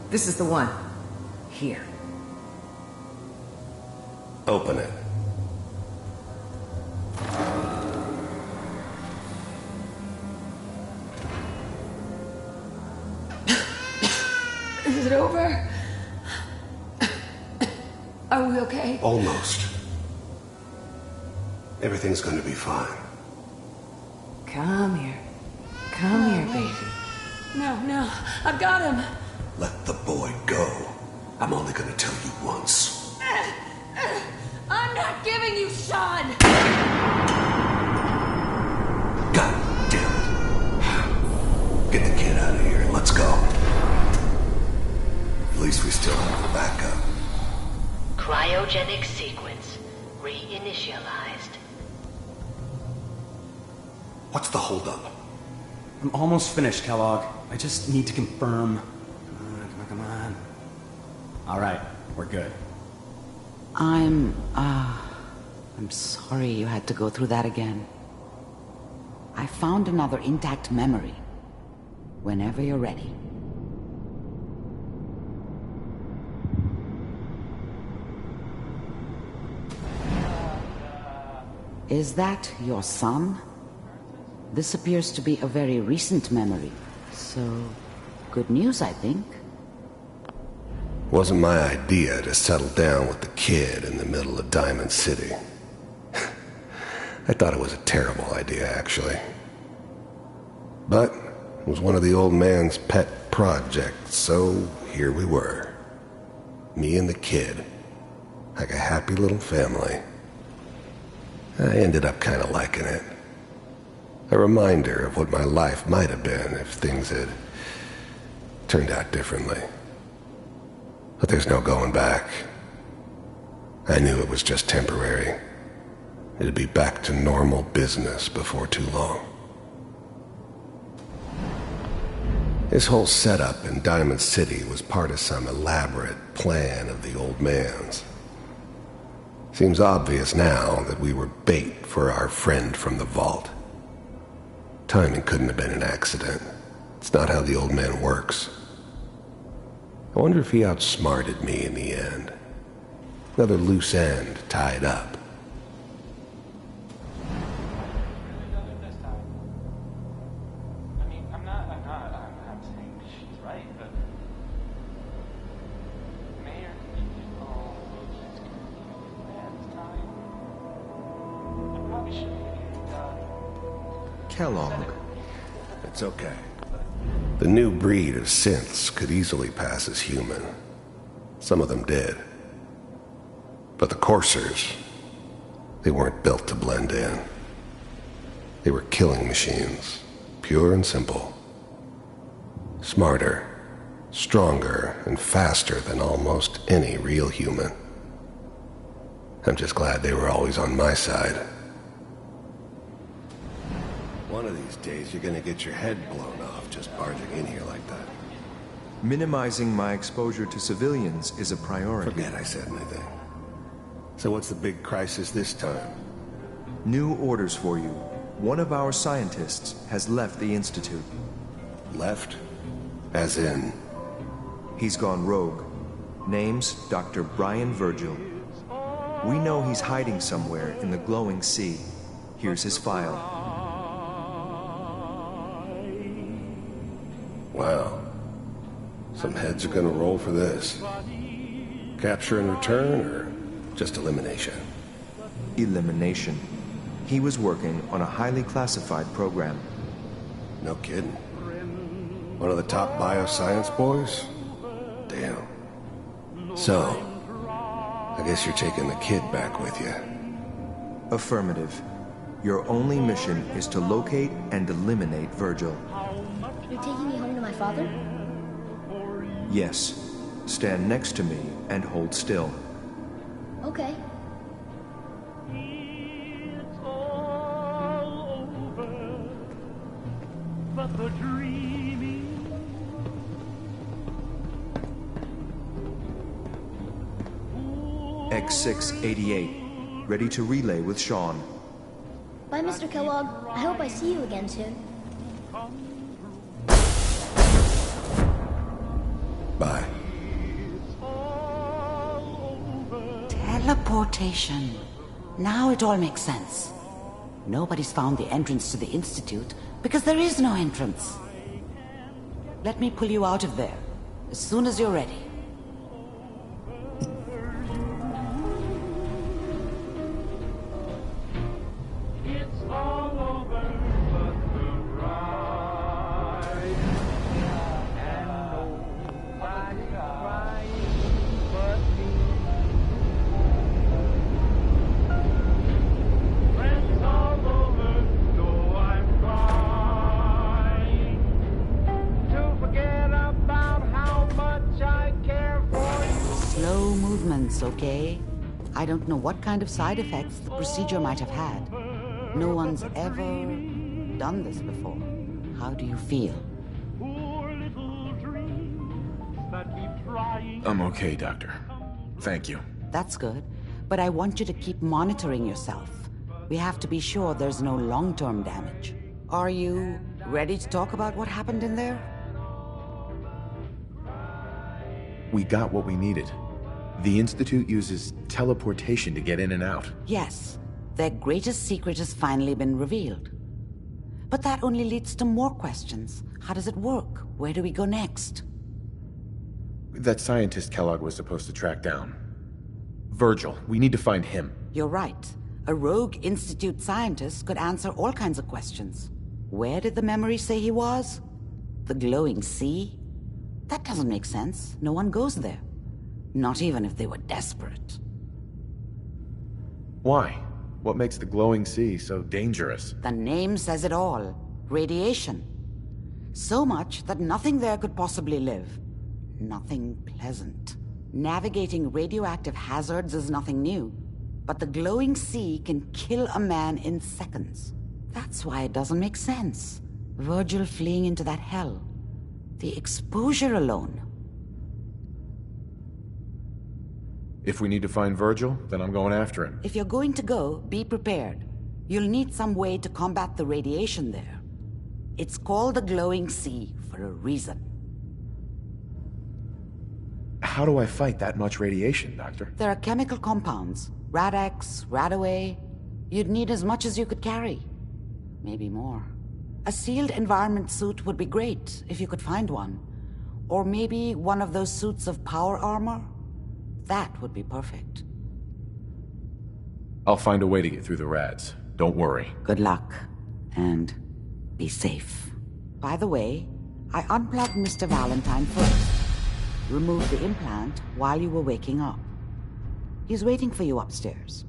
This is the one. Here. Open it. Is it over? Are we okay? Almost. Everything's going to be fine. Come here. Come here, baby. No, I've got him. Let the boy go. I'm only going to tell you once. I'm not giving you Sean! God damn it. Get the kid out of here and let's go. At least we still have the backup. Cryogenic sequence reinitialized. What's the holdup? I'm almost finished, Kellogg. I just need to confirm. Come on. All right, we're good. I'm sorry you had to go through that again. I found another intact memory. Whenever you're ready. Is that your son? This appears to be a very recent memory. So, good news, I think. Wasn't my idea to settle down with the kid in the middle of Diamond City. I thought it was a terrible idea, actually. But it was one of the old man's pet projects, so here we were. Me and the kid. Like a happy little family. I ended up kind of liking it. A reminder of what my life might have been if things had turned out differently. But there's no going back. I knew it was just temporary. It'd be back to normal business before too long. This whole setup in Diamond City was part of some elaborate plan of the old man's. Seems obvious now that we were bait for our friend from the vault. Timing couldn't have been an accident. It's not how the old man works. I wonder if he outsmarted me in the end. Another loose end tied up. Kellogg. It's okay. The new breed of synths could easily pass as human. Some of them did. But the coursers, they weren't built to blend in. They were killing machines, pure and simple. Smarter, stronger, and faster than almost any real human. I'm just glad they were always on my side. One of these days, you're gonna get your head blown off just barging in here like that. Minimizing my exposure to civilians is a priority. Forget I said anything. So what's the big crisis this time? New orders for you. One of our scientists has left the Institute. Left? As in? He's gone rogue. Name's Dr. Brian Virgil. We know he's hiding somewhere in the glowing sea. Here's his file. Wow. Some heads are gonna roll for this. Capture and return, or just elimination? Elimination. He was working on a highly classified program. No kidding. One of the top bioscience boys? Damn. So, I guess you're taking the kid back with you. Affirmative. Your only mission is to locate and eliminate Virgil. You're taking me home to my father? Yes. Stand next to me and hold still. Okay. X688. Ready to relay with Sean. Bye, Mr. Kellogg. I hope I see you again soon. Bye. Teleportation. Now it all makes sense. Nobody's found the entrance to the Institute because there is no entrance. Let me pull you out of there as soon as you're ready. Okay? I don't know what kind of side effects the procedure might have had. No one's ever done this before. How do you feel? I'm okay, Doctor. Thank you. That's good. But I want you to keep monitoring yourself. We have to be sure there's no long-term damage. Are you ready to talk about what happened in there? We got what we needed. The Institute uses teleportation to get in and out. Yes. Their greatest secret has finally been revealed. But that only leads to more questions. How does it work? Where do we go next? That scientist Kellogg was supposed to track down. Virgil. We need to find him. You're right. A rogue Institute scientist could answer all kinds of questions. Where did the memory say he was? The glowing sea? That doesn't make sense. No one goes there. Not even if they were desperate. Why? What makes the glowing sea so dangerous? The name says it all. Radiation. So much that nothing there could possibly live. Nothing pleasant. Navigating radioactive hazards is nothing new. But the glowing sea can kill a man in seconds. That's why it doesn't make sense. Virgil fleeing into that hell. The exposure alone. If we need to find Virgil, then I'm going after him. If you're going to go, be prepared. You'll need some way to combat the radiation there. It's called the glowing sea for a reason. How do I fight that much radiation, Doctor? There are chemical compounds. Rad-X, Radaway. You'd need as much as you could carry. Maybe more. A sealed environment suit would be great, if you could find one. Or maybe one of those suits of power armor? That would be perfect. I'll find a way to get through the rads. Don't worry. Good luck. And be safe. By the way, I unplugged Mr. Valentine first. Removed the implant while you were waking up. He's waiting for you upstairs.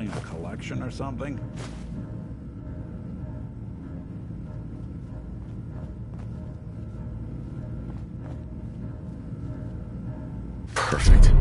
building a collection or something? Perfect.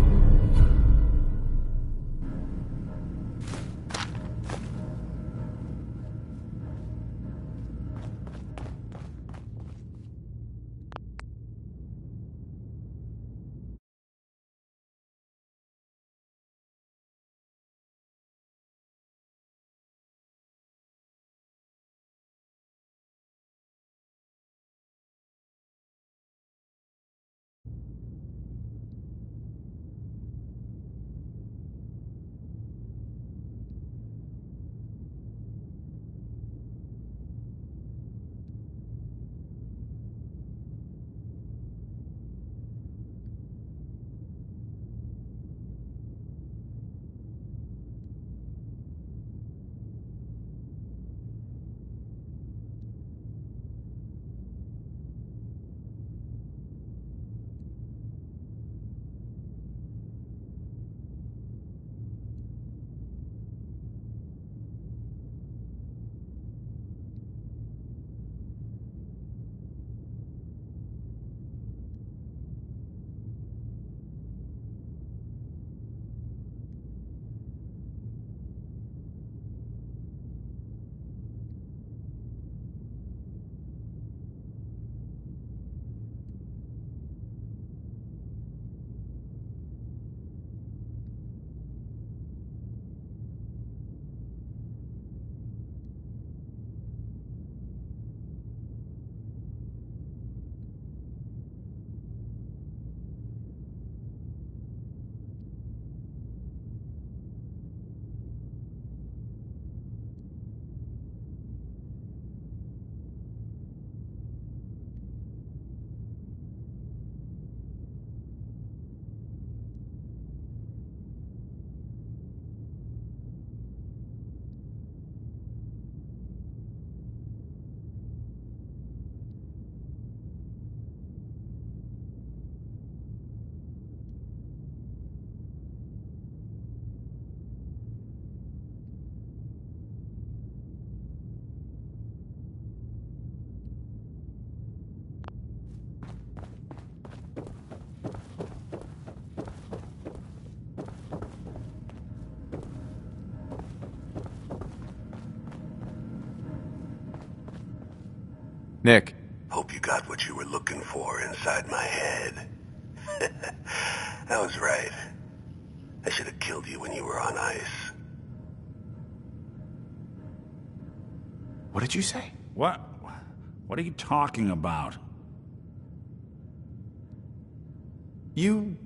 Nick. Hope you got what you were looking for inside my head. I was right. I should have killed you when you were on ice. What did you say? What are you talking about? You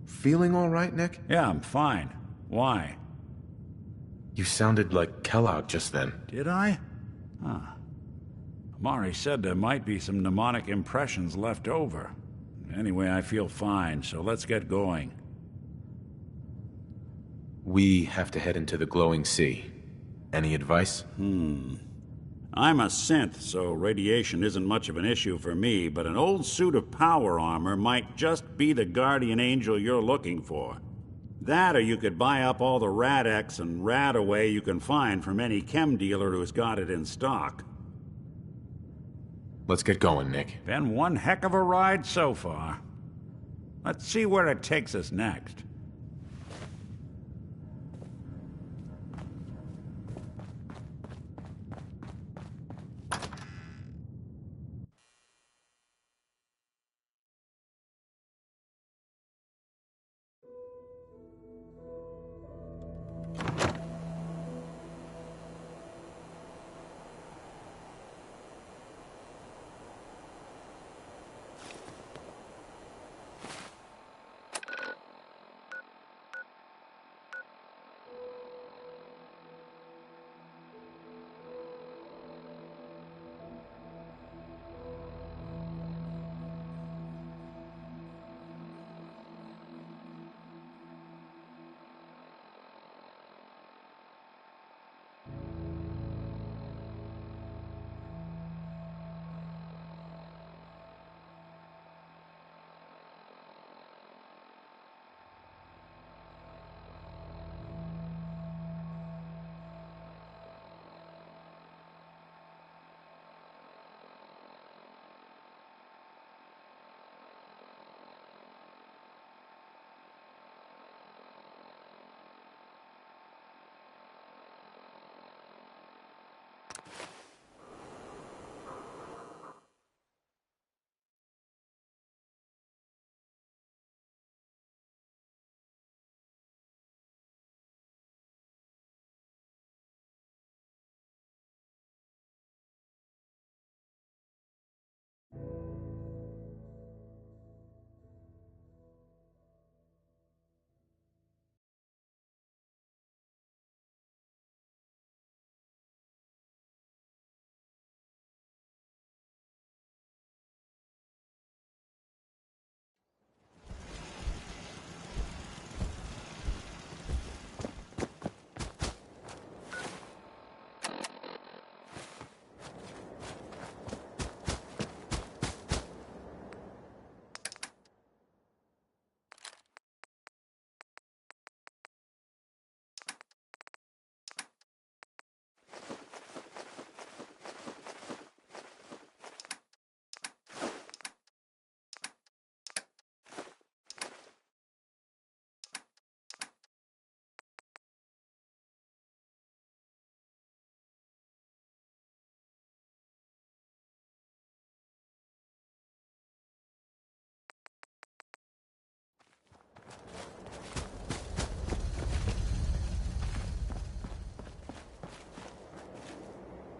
feeling all right, Nick? Yeah, I'm fine. Why? You sounded like Kellogg just then. Did I? Huh. Amari said there might be some mnemonic impressions left over. Anyway, I feel fine, so let's get going. We have to head into the glowing sea. Any advice? I'm a synth, so radiation isn't much of an issue for me, but an old suit of power armor might just be the guardian angel you're looking for. That, or you could buy up all the Rad-X and Rad-Away you can find from any chem dealer who's got it in stock. Let's get going, Nick. Been one heck of a ride so far. Let's see where it takes us next.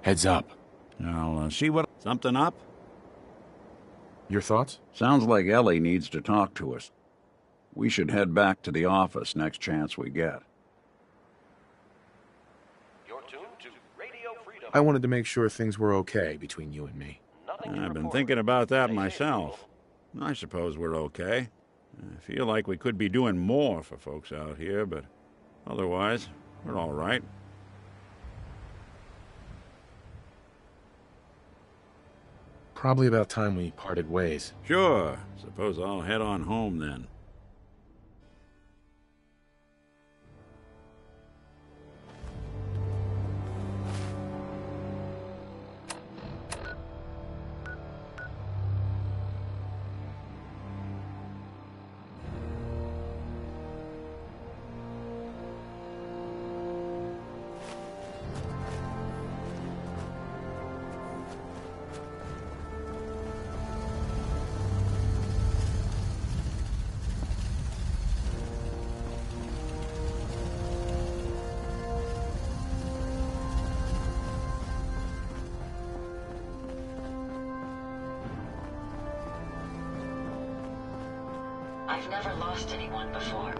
Heads up. I'll see what... Something up? Your thoughts? Sounds like Ellie needs to talk to us. We should head back to the office next chance we get. You're tuned to Radio Freedom. I wanted to make sure things were okay between you and me. I've been thinking about that myself. I suppose we're okay. I feel like we could be doing more for folks out here, but otherwise, we're all right. Probably about time we parted ways. Sure. Suppose I'll head on home then. I've never lost anyone before.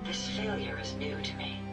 This failure is new to me.